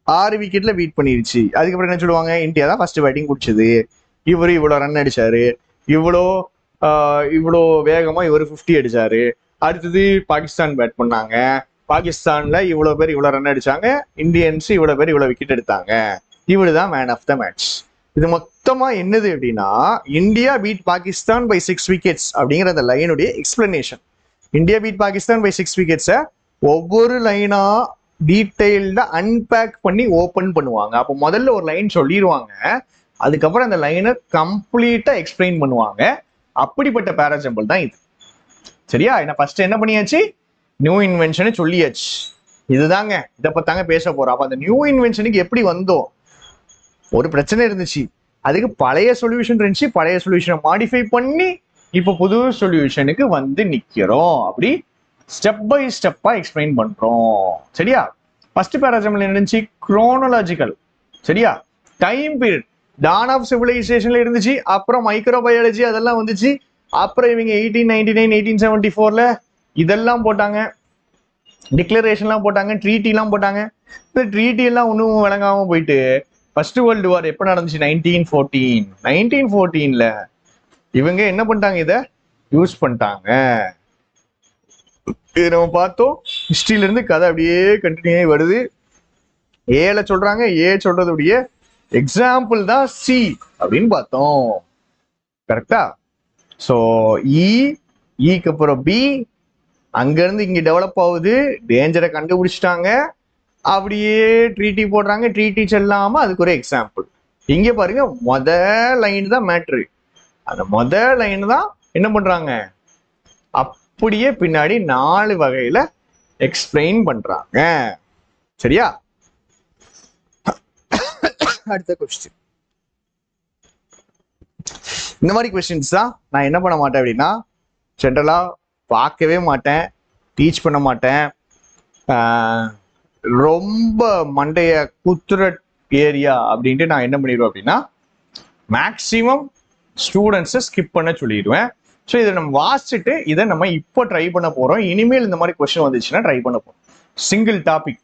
Speaker 1: 6 விக்கெட்ல பீட் பண்ணிருச்சு. அதுக்கப்புறம் என்ன சொல்லுவாங்க, இந்தியா தான் ஃபர்ஸ்ட் பேட்டிங் குடிச்சது, இவரு இவ்வளவு ரன் அடிச்சாரு, இவ்வளோ இவ்வளோ வேகமா இவர் 50 அடிச்சாரு. அடுத்தது பாகிஸ்தான் பேட் பண்ணாங்க. பாகிஸ்தான்ல இவ்வளவு பேர் இவ்வளவு ரன் அடிச்சாங்க, இந்தியன்ஸ் இவ்வளவு பேர் இவ்வளவு விக்கெட் எடுத்தாங்க, இவருதான் மேன் ஆஃப் த மேட்ச். இது மொத்தமா என்னது அப்படின்னா India beat Pakistan by 6 wickets அப்படிங்கிற அந்த லைனுடைய explanation. India beat Pakistan by 6 விக்கெட்ஸை ஒவ்வொரு லைனா டீடைல்டா அன்பேக் பண்ணி ஓபன் பண்ணுவாங்க. அப்போ முதல்ல ஒரு லைன் சொல்லிடுவாங்க, அதுக்கப்புறம் அந்த லைனை கம்ப்ளீட்டா எக்ஸ்பிளைன் பண்ணுவாங்க. அப்படிப்பட்ட பேராஜம்பிள் தான் இது. சரியா? என்ன ஃபர்ஸ்ட் என்ன பண்ணியாச்சு, நியூ இன்வென்ஷனை சொல்லியாச்சு. இதுதாங்க, இதை பத்தாங்க பேச போறோம். அப்ப அந்த நியூ இன்வென்ஷனுக்கு எப்படி வந்தோம், ஒரு பிரச்சனை இருந்துச்சு, அதுக்கு பழைய சொல்யூஷன் இருந்துச்சு, பழைய சொல்யூஷனை மாடிஃபை பண்ணி இப்போ புது சொல்யூஷனுக்கு வந்து நிக்கிறோம். அப்படி ஸ்டெப் பை ஸ்டெப்பா எக்ஸ்பிளைன் பண்றோம். சரியா? ஃபர்ஸ்ட் பேராஜம்பிள் என்ன இருந்துச்சு, குரோனலாஜிக்கல். சரியா? டைம் பீரியட் டான் ஆஃப் சிவிலைசேஷன்ல இருந்துச்சு, அப்புறம் மைக்ரோபயாலஜி அதெல்லாம் வந்துச்சு, அப்புறம் இவங்க 1899 1874ல இதெல்லாம் போட்டாங்க, டிக்ளரேஷன்லாம் போட்டாங்க, ட்ரீட்டிலாம் போட்டாங்க. இந்த ட்ரீட்டி எல்லாம் ஒன்றும் விளங்காம போயிட்டு ஃபர்ஸ்ட் வேர்ல்டு வார் எப்போ நடந்துச்சு, 1914. 1914ல இவங்க என்ன பண்ணிட்டாங்க, இதை யூஸ் பண்ணிட்டாங்க. இது நம்ம பார்த்தோம். ஹிஸ்டரியில இருந்து கதை அப்படியே கண்டினியூ ஆகி வருது. ஏல சொல்றாங்க, ஏ சொல்றதுடைய எக்ஸாம்பிள் தான் சி அப்படின்னு பார்த்தோம். கரெக்டா? ஸோ ஈக்கு அப்புறம் பி, அங்க இருந்து இங்க டெவலப் ஆகுது, டேஞ்சரை கண்டுபிடிச்சிட்டாங்க, அப்படியே ட்ரீட்டி போடுறாங்க, ட்ரீட்டி செல்லாம அதுக்கு ஒரு எக்ஸாம்பிள். இங்க பாருங்க, லைன் தான் மேட்ரு. அந்த லைன் தான் என்ன பண்றாங்க, அப்படியே பின்னாடி 4 வகையில எக்ஸ்பிளைன் பண்றாங்க. சரியா? அடுத்த கொஸ்டின். இந்த மாதிரி கொஸ்டின்ஸ் தான் நான் என்ன பண்ண மாட்டேன் அப்படின்னா ஜென்ரலா பார்க்கவே மாட்டேன், டீச் பண்ண மாட்டேன். ரொம்ப மண்டைய குத்துற ஏரியா அப்படின்ட்டு நான் என்ன பண்ணிடுவேன் அப்படின்னா மேக்சிமம் ஸ்டூடெண்ட்ஸை ஸ்கிப் பண்ண சொல்லிடுவேன். ஸோ இதை நம்ம வாசிச்சுட்டு இதை நம்ம இப்போ ட்ரை பண்ண போறோம். இனிமேல் இந்த மாதிரி கொஸ்டின் வந்துச்சுன்னா ட்ரை பண்ண போறோம். சிங்கிள் டாபிக்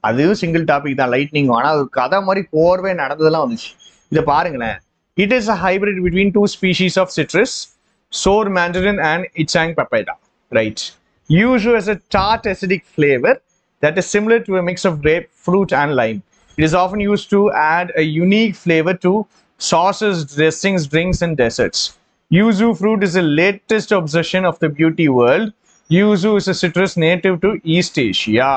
Speaker 1: அதுவும் சிங்கிள் டாபிக் தான், லைட்னிங். ஆனால் ஒரு கதை மாதிரி கோர்வே நடந்ததெல்லாம் வந்துச்சு. இதை பாருங்களேன். It is a hybrid between 2 species of citrus, sour mandarin and ichang papaya. Right? Used as a tart acidic flavor that is similar to a mix of grape, fruit and lime. It is often used to add a unique flavor to sauces, dressings, drinks and desserts. Yuzu fruit is the latest obsession of the beauty world. Yuzu is a citrus native to East Asia.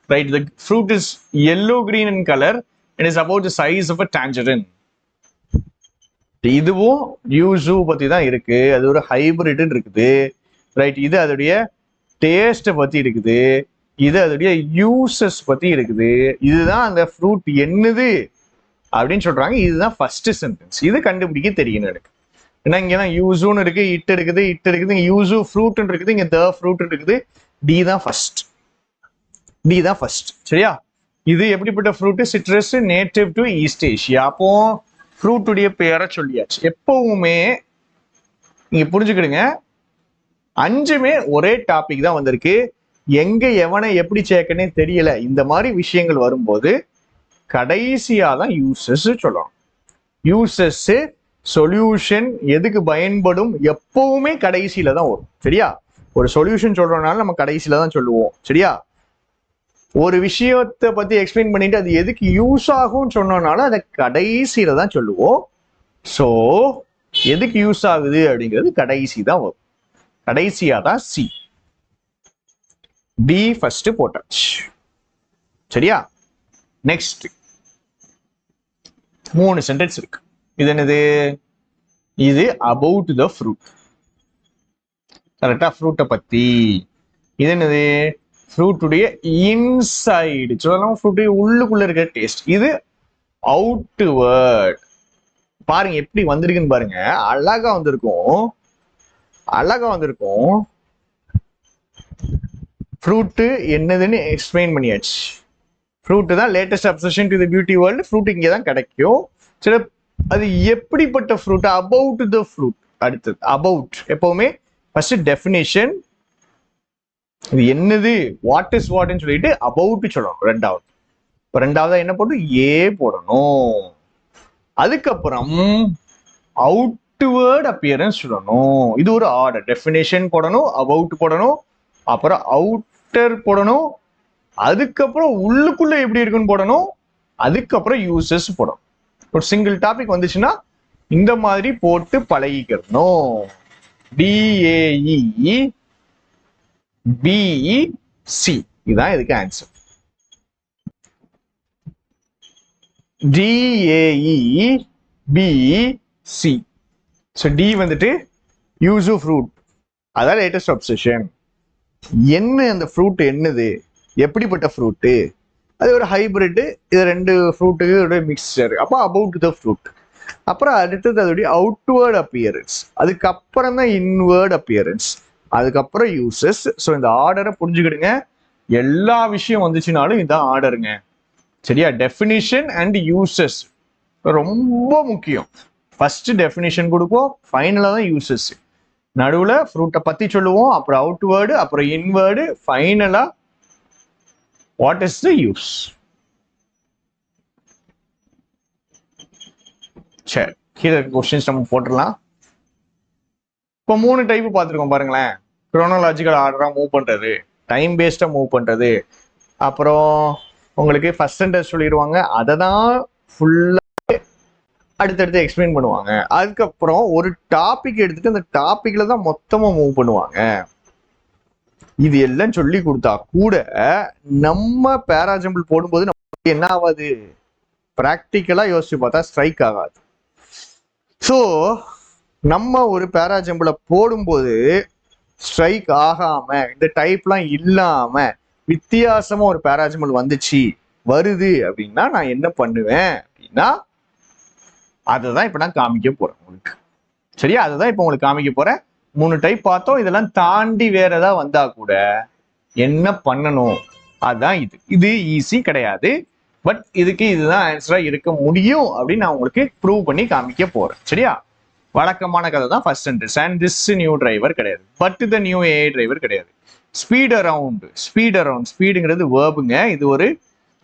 Speaker 1: Right? The fruit is yellow-green in color and is about the size of a tangerine. இதுவும் use பத்தி தான் இருக்கு. அது ஒரு ஹைபிரிட்னு இருக்குது. Right? இது அதோடைய டேஸ்ட்டை பத்தி இருக்குது, இது அதோடைய யூசஸ் பத்தி இருக்குது. இதுதான் அந்த ஃப்ரூட் என்னது அப்படின்னு சொல்றாங்க. இதுதான் ஃபர்ஸ்ட் சென்டென்ஸ். இது கண்டுபிடிக்க தெரியணும் எனக்கு. ஏன்னா இங்கெல்லாம் யூசுன்னு இருக்கு, இட் இருக்குது, இங்க யூசு ஃப்ரூட்னு இருக்குது, இங்க த ஃப்ரூட் இருக்குது. டி தான் ஃபர்ஸ்ட். சரியா? இது எப்படிப்பட்ட fruit, citrus, native to East Asia. அப்போ ஃப்ரூட்டுடைய பேரை சொல்லியாச்சு. எப்பவுமே நீங்க புரிஞ்சுக்கிடுங்க, 5மே ஒரே டாபிக் தான் வந்திருக்கு. எங்க எவனை எப்படி சேர்க்கனே தெரியல. இந்த மாதிரி விஷயங்கள் வரும்போது கடைசியா தான் யூசஸ் சொல்லணும். யூசஸ் சொல்யூஷன் எதுக்கு பயன்படும் எப்பவுமே கடைசியில தான் வரும். சரியா? ஒரு சொல்யூஷன் சொல்றோம்னால நம்ம கடைசியில தான் சொல்லுவோம். சரியா? ஒரு விஷயத்தை பத்தி எக்ஸ்பிளைன் பண்ணிட்டு அது எதுக்கு யூஸ் ஆகும்னு சொன்னோம்னாலும் அதை கடைசியில தான் சொல்லுவோம். ஸோ எதுக்கு யூஸ் ஆகுது அப்படிங்கிறது கடைசி தான் வரும். கடைசியா தான் சி. டி ஃபர்ஸ்ட் போட்டாச்சு. சரியா? நெக்ஸ்ட் 3 சென்டென்ஸ் இருக்கு. இது என்னது? இது அபவுட் த ஃப்ரூட். கரெக்டா? ஃப்ரூட்டை பத்தி. இது என்னது? ஃப்ரூட்டுடைய இன்சைடு சொல்லலாம், ஃப்ரூட்டுடைய உள்ளுக்குள்ள இருக்கிற டேஸ்ட். இது அவுட்வர்ட். பாருங்க எப்படி வந்திருக்குன்னு பாருங்க. அழகா வந்திருக்கும். ஃப்ரூட்டு என்னதுன்னு எக்ஸ்பிளைன் பண்ணியாச்சு. ஃப்ரூட்டு தான் latest obsession to the beauty world. Fruit இங்கே தான் கிடைக்கும். சரி, அது எப்படிப்பட்ட ஃப்ரூட்? About the fruit. அடுத்தது அபவுட். எப்பவுமே ஃபர்ஸ்ட் டெஃபினேஷன், இது என்னது, வாட் இஸ் வாட்னு சொல்லிட்டு அபவுட் சொல்லணும். ரெண்டாவது என்ன போடணும்? ஏ போடணும். அதுக்கப்புறம் அவுட்வேர்ட் அப்பியரன்ஸ் சொல்லணும். இது ஒரு ஆர்டர். டெஃபினேஷன் போடணும், அபவுட் போடணும், அப்புறம் அவுட்டர் போடணும், அதுக்கப்புறம் உள்ளுக்குள்ள எப்படி இருக்குன்னு போடணும், அதுக்கப்புறம் யூசஸ் போடணும். ஒரு சிங்கிள் டாபிக் வந்துச்சுன்னா இந்த மாதிரி போட்டு பழகிக்கிறணும். DAE BEC இதுதான் இதுக்கு answer. DAE BEC. So D வந்துட்டு யூஸ் ஆஃப் ஃப்ரூட், அதான் லேட்டஸ்ட் அப்சஷன். என்ன அந்த ஃப்ரூட் என்னது, எப்படிப்பட்ட ஃப்ரூட்டு, அது ஒரு ஹைபிரிட், இது ரெண்டு ஃப்ரூட்டுக்கு மிக்சர், அப்போ அபவுட் த ஃப்ரூட். அப்புறம் அடுத்தது அதோடைய அவுட்வேர்ட் அப்பியரன்ஸ், அதுக்கப்புறம் தான் இன்வேர்ட் அப்பியரன்ஸ், அதுக்கப்புறம் யூசஸ். ஸோ இந்த ஆர்டரை புரிஞ்சுக்கிடுங்க. எல்லா விஷயம் வந்துச்சுனாலும் இதான் ஆர்டருங்க. சரியா? டெஃபினிஷன் அண்ட் யூசஸ் ரொம்ப முக்கியம். ஃபர்ஸ்ட் டெஃபினிஷன் கொடுப்போம், ஃபைனலாக தான் யூசஸ். நடுவில் ஃப்ரூட்டை பற்றி சொல்லுவோம், அப்புறம் அவுட்வேர்டு, அப்புறம் இன்வேர்டு, ஃபைனலாக வாட் இஸ் த யூஸ். சரி, கீழே இருக்க கொஸ்டின்ஸ் நம்ம போட்டுடலாம். இப்போ 3 டைப் பார்த்துருக்கோம் பாருங்களேன். குரோனாலாஜிக்கல் ஆர்டராக மூவ் பண்ணுறது, டைம் பேஸ்டாக மூவ் பண்ணுறது, அப்புறம் உங்களுக்கு ஃபர்ஸ்ட் சென்டென்ஸ் சொல்லிடுவாங்க, அதை தான் ஃபுல்லாக அடுத்தடுத்து எக்ஸ்பிளைன் பண்ணுவாங்க. அதுக்கப்புறம் ஒரு டாபிக் எடுத்துட்டு அந்த டாபிக்ல தான் மொத்தமாக மூவ் பண்ணுவாங்க. இது எல்லாம் சொல்லி கொடுத்தா கூட நம்ம பேராஜம்பிள் போடும்போது நமக்கு என்ன ஆகாது, ப்ராக்டிக்கலா யோசிச்சு பார்த்தா ஸ்ட்ரைக் ஆகாது. ஸோ நம்ம ஒரு பேராஜம்பிளை போடும்போது ஸ்ட்ரைக் ஆகாம, இந்த டைப்லாம் இல்லாம வித்தியாசமா ஒரு பேராஜம்பிள் வருது அப்படின்னா நான் என்ன பண்ணுவேன் அப்படின்னா அதை தான் இப்போ நான் காமிக்க போறேன் உங்களுக்கு. சரியா? அதை தான் இப்போ உங்களுக்கு காமிக்க போறேன். 3 டைப் பார்த்தோம். இதெல்லாம் தாண்டி வேற ஏதாவது வந்தா கூட என்ன பண்ணணும், அதுதான் இது. இது ஈஸி கிடையாது, பட் இதுக்கு இதுதான் ஆன்சரா இருக்க முடியும் அப்படின்னு நான் உங்களுக்கு ப்ரூவ் பண்ணி காமிக்க போறேன். சரியா? வழக்கமான கதை தான் first sentence. And this new driver கிடையாது, but the new AI driver கிடையாது. ஸ்பீட் அரவுண்ட், ஸ்பீடுங்கிறது வேர்புங்க. இது ஒரு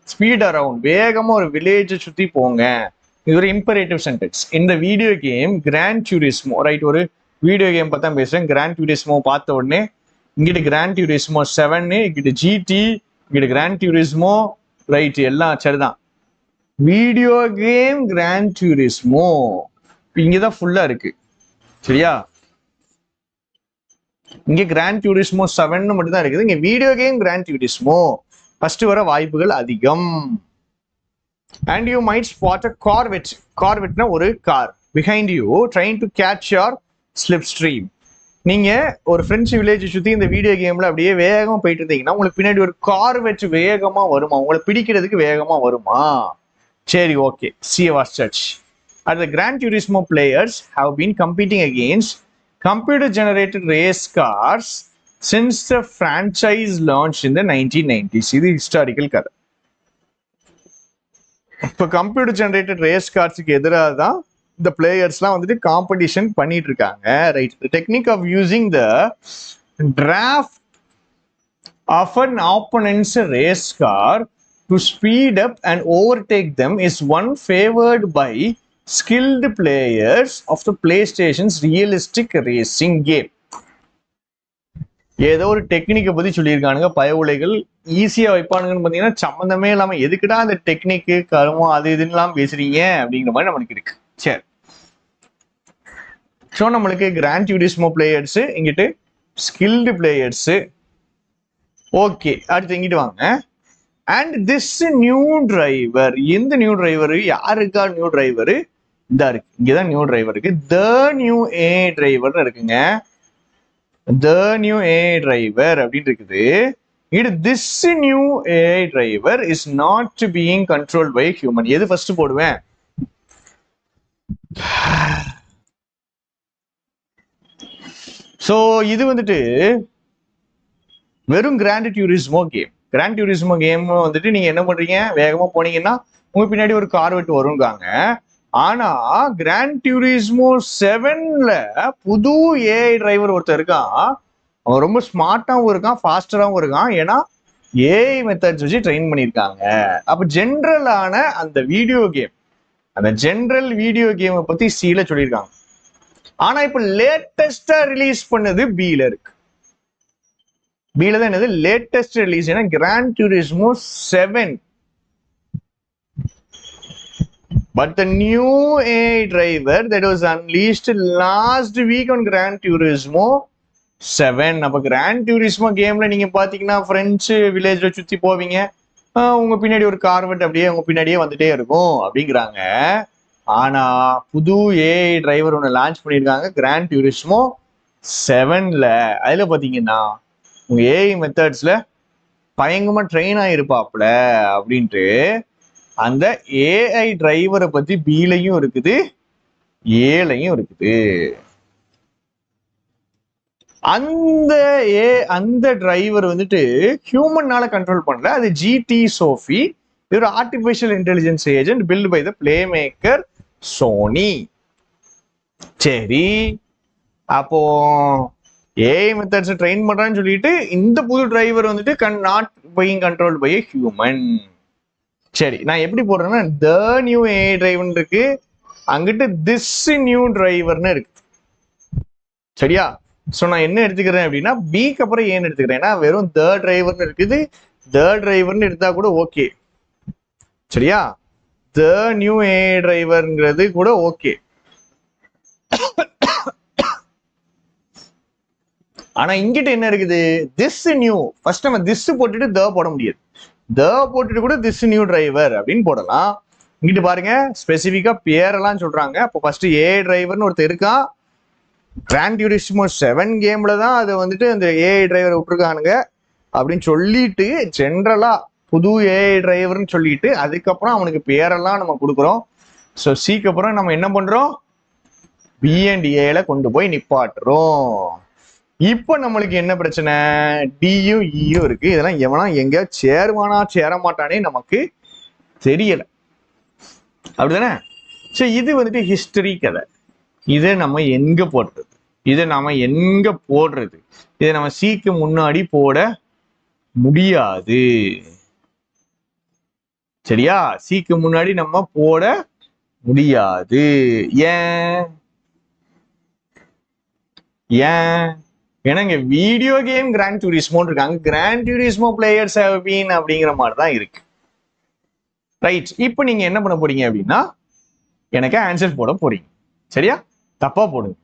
Speaker 1: ஸ்பீட் அரவுண்ட், வேகமா ஒரு வில்லேஜை சுத்தி போங்க. இது ஒரு இம்பரேட்டிவ் சென்டென்ஸ். இந்த video game Gran Turismo, right? ஒரு வீடியோ கேம் பார்த்தா பேசுறேன். கிராண்ட் டூரிஸ்மோ பார்த்த உடனே இங்கிட்டு கிராண்ட் டூரிஸ்மோ 7, இங்கிட்டு ஜிடி, இங்கிட்டு கிராண்ட் டூரிஸ்மோ, ரைட்? எல்லாம் சரிதான். வீடியோ கேம் கிராண்ட் டூரிஸ்மோ இங்கதான் ஃபுல்லா இருக்கு. சரியா? இங்க கிராண்ட் டூரிஸ்மோ 7 மட்டும் தான் இருக்குது. இங்க video game Gran Turismo first வர வாய்ப்புகள் அதிகம். And you might spot a corvette. Corvetteனா ஒரு car behind you trying to catch your slipstream. நீங்க ஒரு பிரெஞ்சு வில்லேஜ் சுத்தி இந்த வீடியோ கேம்ல அப்படியே வேகமா போயிட்டு இருந்தீங்கன்னா உங்களுக்கு பின்னாடி ஒரு கார்வெட் வேகமா வருமா, உங்களை பிடிக்கிறதுக்கு வேகமா வருமா? சரி, okay. See was such. The Gran Turismo players have been competing against computer generated race cars since the franchise launched in the 1990s. இது ஹிஸ்டாரிக்கல் கதை. இப்போ கம்ப்யூட்டர் ஜெனரேட்டட் ரேஸ் கார்ஸுக்கு எதிராக தான் இந்த பிளேயர்ஸ்லாம் வந்துட்டு காம்படிஷன் பண்ணிட்டு இருக்காங்க. Right? The technique of using the draft of an opponent's race car to speed up and overtake them is one favoured by skilled players of the PlayStation's realistic racing game. ஏதோ ஒரு டெக்னிக்கை பத்தி சொல்லியிருக்கானுங்க பயவுலைகள், ஈஸியா வைப்பானுங்கன்னு பாத்தீங்கன்னா சம்மந்தமே இல்லாம எதுக்குடா அந்த டெக்னிக்கு கருமம் அது இதுன்னு பேசுறீங்க அப்படிங்கிற மாதிரி நம்மளுக்கு இருக்கு. சரி, ஸோ நம்மளுக்கு கிராண்ட் டூரிஸ்மோ பிளேயர்ஸ், இங்கிட்டு ஸ்கில்டு பிளேயர்ஸ். ஓகே, அடுத்து இங்கிட்டு வாங்க. அண்ட் திஸ் நியூ டிரைவர், எந்த நியூ டிரைவர், யாருக்கா நியூ டிரைவர்? இந்த இருக்கு, இங்கதான் நியூ டிரைவர் இருக்கு. த நியூ ஏ டிரைவர் இருக்குங்க. The new AI driver அப்படின்னு இருக்குது. This new AI driver is not being controlled by human. எது ஃபர்ஸ்ட் போடுவேன்? ஸோ இது வந்துட்டு வெறும் Gran Turismo game. Gran Turismo game வந்துட்டு நீங்க என்ன பண்றீங்க, வேகமா போனீங்கன்னா உங்க பின்னாடி ஒரு கார்வெட் வருங்காங்க. ஆனா கிராண்ட் டூரிஸ்மோ 7ல புது ஏஐ டிரைவர் ஒருத்தர் இருக்கான். அவன் ரொம்ப ஸ்மார்ட்டாவும் இருக்கான், ஃபாஸ்டராகவும் இருக்கான். ஏன்னா ஏஐ மெத்தட்ஸ் வச்சு ட்ரெயின் பண்ணியிருக்காங்க. அப்ப ஜென்ரலான அந்த வீடியோ கேம் அந்த ஜென்ரல் வீடியோ கேமை பத்தி சில சொல்லியிருக்காங்க. ஆனா இப்ப லேட்டஸ்டா ரிலீஸ் பண்ணது பில இருக்கு. பில தான் என்னது லேட்டஸ்ட் ரிலீஸ், ஏன்னா grand Turismo 7. But the new AI driver that was unleashed last week on Gran Turismo 7. அப்ப Gran Turismo கேம்ல நீங்க பாத்தீங்கன்னா பிரெஞ்சு வில்லேஜ்ல சுத்தி போவீங்க, உங்க பின்னாடி ஒரு கார்வெட் அப்படியே உங்க பின்னாடியே வந்துட்டே இருக்கும் அப்படிங்கிறாங்க. ஆனா புது ஏஐ டிரைவர் ஒன்று லான்ச் பண்ணியிருக்காங்க Gran Turismo 7ல. அதுல பாத்தீங்கன்னா உங்க ஏஐ மெத்தட்ஸ்ல பயங்கரமா ட்ரெயின் ஆயிருப்பாப்ல அப்படின்ட்டு அந்த ஏஐ டிரைவரை பத்தி பிலையும் இருக்குது, ஏலையும் இருக்குது. அந்த டிரைவர் வந்துட்டு ஹியூமன்னால கண்ட்ரோல் பண்ணல, அது ஜிடி சோஃபி. இது ஒரு artificial intelligence agent built by the play maker Sony. சரி, அப்போ ஏஐ மெத்தட்ஸ் ட்ரெயின் பண்றான்னு சொல்லிட்டு இந்த புது டிரைவர் வந்துட்டு not being control by human. சரி, நான் எப்படி போடுறேன்னா த நியூ ஏஐ டிரைவர் இருக்கு, அங்கிட்டு திஸ் நியூ டிரைவர்னு இருக்கு. சரியா? சோ நான் என்ன எடுத்துக்கிறேன் அப்படின்னா பிக்கு அப்புறம் ஏன்னு எடுத்துக்கிறேன். ஏன்னா வெறும் த டிரைவர்னு இருக்குது, த டிரைவர்னு எடுத்தா கூட ஓகே. சரியா? த நியூ ஏஐ டிரைவர்ங்கிறது கூட ஓகே. ஆனா இங்கிட்ட என்ன இருக்குது, திஸ் நியூ. ஃபர்ஸ்ட் நம்ம திஸ் போட்டுட்டு த போட முடியாது, த போட்டுட்டு கூட திஸ் நியூ டிரைவர் அப்படின்னு போடலாம். இங்கிட்டு பாருங்க ஸ்பெசிபிக்கா பேரெல்லாம் சொல்றாங்க. அப்போ ஃபர்ஸ்ட் ஏஐ டிரைவர்னு ஒருத்தர் இருக்கான். Gran Turismo 7 கேம்ல தான் அது வந்துட்டு அந்த ஏஐ டிரைவர் விட்டுருக்கானுங்க அப்படின்னு சொல்லிட்டு ஜென்ரலா புது ஏஐ டிரைவர்னு சொல்லிட்டு அதுக்கப்புறம் அவனுக்கு பேரெல்லாம் நம்ம கொடுக்குறோம். ஸோ சிக்கு அப்புறம் நம்ம என்ன பண்றோம், பிஎன்டிஏல கொண்டு போய் நிப்பாட்டுறோம். இப்போ நம்மளுக்கு என்ன பிரச்சனை, டியும் இயும் இருக்கு. இதெல்லாம் எவனா எங்க சேருவானா சேர மாட்டானே நமக்கு தெரியல, அப்படிதானே? ஸோ இது வந்துட்டு ஹிஸ்டரி கதை. இதை நம்ம எங்க போடுறது, இதை நாம எங்க போடுறது, இதை நம்ம சிக்கு முன்னாடி போட முடியாது. சரியா? சிக்கு முன்னாடி நம்ம போட முடியாது. ஏன்? ஏன்னா இங்க வீடியோ கேம் கிராண்ட் டூரிஸ்மோ இருக்காங்க, Gran Turismo players have been அப்படிங்கிற மாதிரி தான் இருக்கு. ரைட், இப்போ நீங்க என்ன பண்ண போறீங்க அப்படின்னா எனக்கு ஆன்சர் போட போறீங்க. சரியா? தப்பா போடுங்க,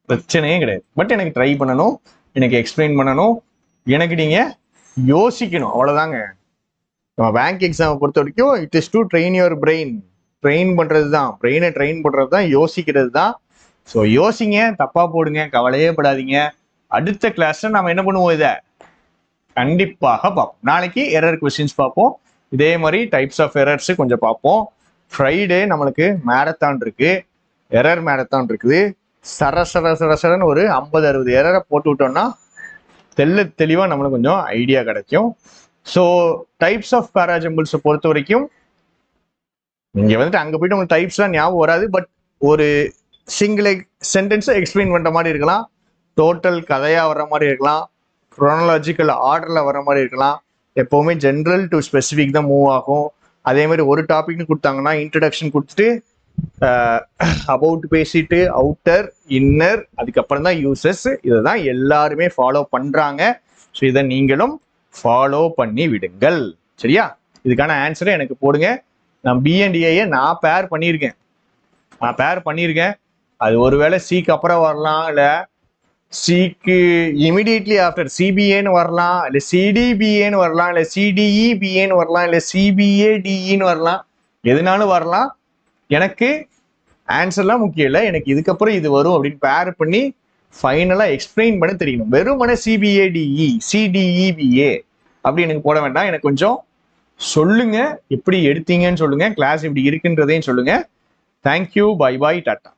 Speaker 1: பிரச்சனையே கிடையாது. பட் எனக்கு ட்ரை பண்ணணும், எனக்கு எக்ஸ்பிளைன் பண்ணணும், எனக்கு நீங்க யோசிக்கணும், அவ்வளவுதாங்க. நம்ம பேங்க் எக்ஸாமை பொறுத்த வரைக்கும் it is to train your brain. Train பண்றது தான், பிரெயினை ட்ரெயின் பண்றது தான், யோசிக்கிறது தான். ஸோ யோசிங்க, தப்பா போடுங்க, கவலையே படாதீங்க. அடுத்த கிளாஸ்ல நம்ம என்ன பண்ணுவோம், இதை கண்டிப்பாக பார்ப்போம். நாளைக்கு எரர் கொஸ்டின்ஸ் பார்ப்போம், இதே மாதிரி டைப்ஸ் ஆஃப் எரர்ஸ் கொஞ்சம் பார்ப்போம். ஃப்ரைடே நம்மளுக்கு மேரத்தான் இருக்கு, எரர் மேரத்தான் இருக்குது. சரசரன்னு ஒரு 50-60 எரரை போட்டு விட்டோம்னா தெளிவா நம்மளுக்கு கொஞ்சம் ஐடியா கிடைக்கும். ஸோ டைப்ஸ் ஆஃப் பேராஜம்பிள்ஸை பொறுத்த வரைக்கும் நீங்க வந்துட்டு அங்க போயிட்டு உங்களுக்கு டைப்ஸ்லாம் ஞாபகம் வராது. பட் ஒரு சிங்கிள் சென்டென்ஸை எக்ஸ்பிளைன் பண்ற மாதிரி இருக்கலாம், டோட்டல் கதையா வர்ற மாதிரி இருக்கலாம், குரோனாலஜிக்கல் ஆர்டர்ல வர மாதிரி இருக்கலாம். எப்பவுமே ஜென்ரல் டு ஸ்பெசிஃபிக் தான் மூவ் ஆகும். அதே மாதிரி ஒரு டாபிக்னு கொடுத்தாங்கன்னா இன்ட்ரடக்ஷன் கொடுத்துட்டு அபவுட் பேசிட்டு அவுட்டர் இன்னர் அதுக்கப்புறம் தான் யூசஸ். இதை தான் எல்லாருமே ஃபாலோ பண்றாங்க. ஸோ இதை நீங்களும் ஃபாலோ பண்ணி விடுங்கள். சரியா? இதுக்கான ஆன்சரை எனக்கு போடுங்க. நான் பிஎன்டிஏ நான் பேர் பண்ணியிருக்கேன். அது ஒருவேளை சிக்கு அப்புறம் வரலாம், இல்லை சிக்கு இமிடியட்லி ஆஃப்டர் சிபிஏன்னு வரலாம், இல்லை சிடிபிஏன்னு வரலாம், இல்லை சிடிஇபிஏன்னு வரலாம், இல்லை சிபிஏடிஇன்னு வரலாம், எதுனாலும் வரலாம். எனக்கு ஆன்சர்லாம் முக்கியம் இல்லை, எனக்கு இதுக்கப்புறம் இது வரும் அப்படின்னு பேர் பண்ணி ஃபைனலாக எக்ஸ்பிளைன் பண்ண தெரியணும். வெறுமனே சிபிஏடிஇ சிடிஇபிஏ அப்படி எனக்கு போட வேண்டாம். எனக்கு கொஞ்சம் சொல்லுங்க, எப்படி எடுத்தீங்கன்னு சொல்லுங்க, கிளாஸ் இப்படி இருக்குன்றதையும் சொல்லுங்க. Thank you, bye bye, tata.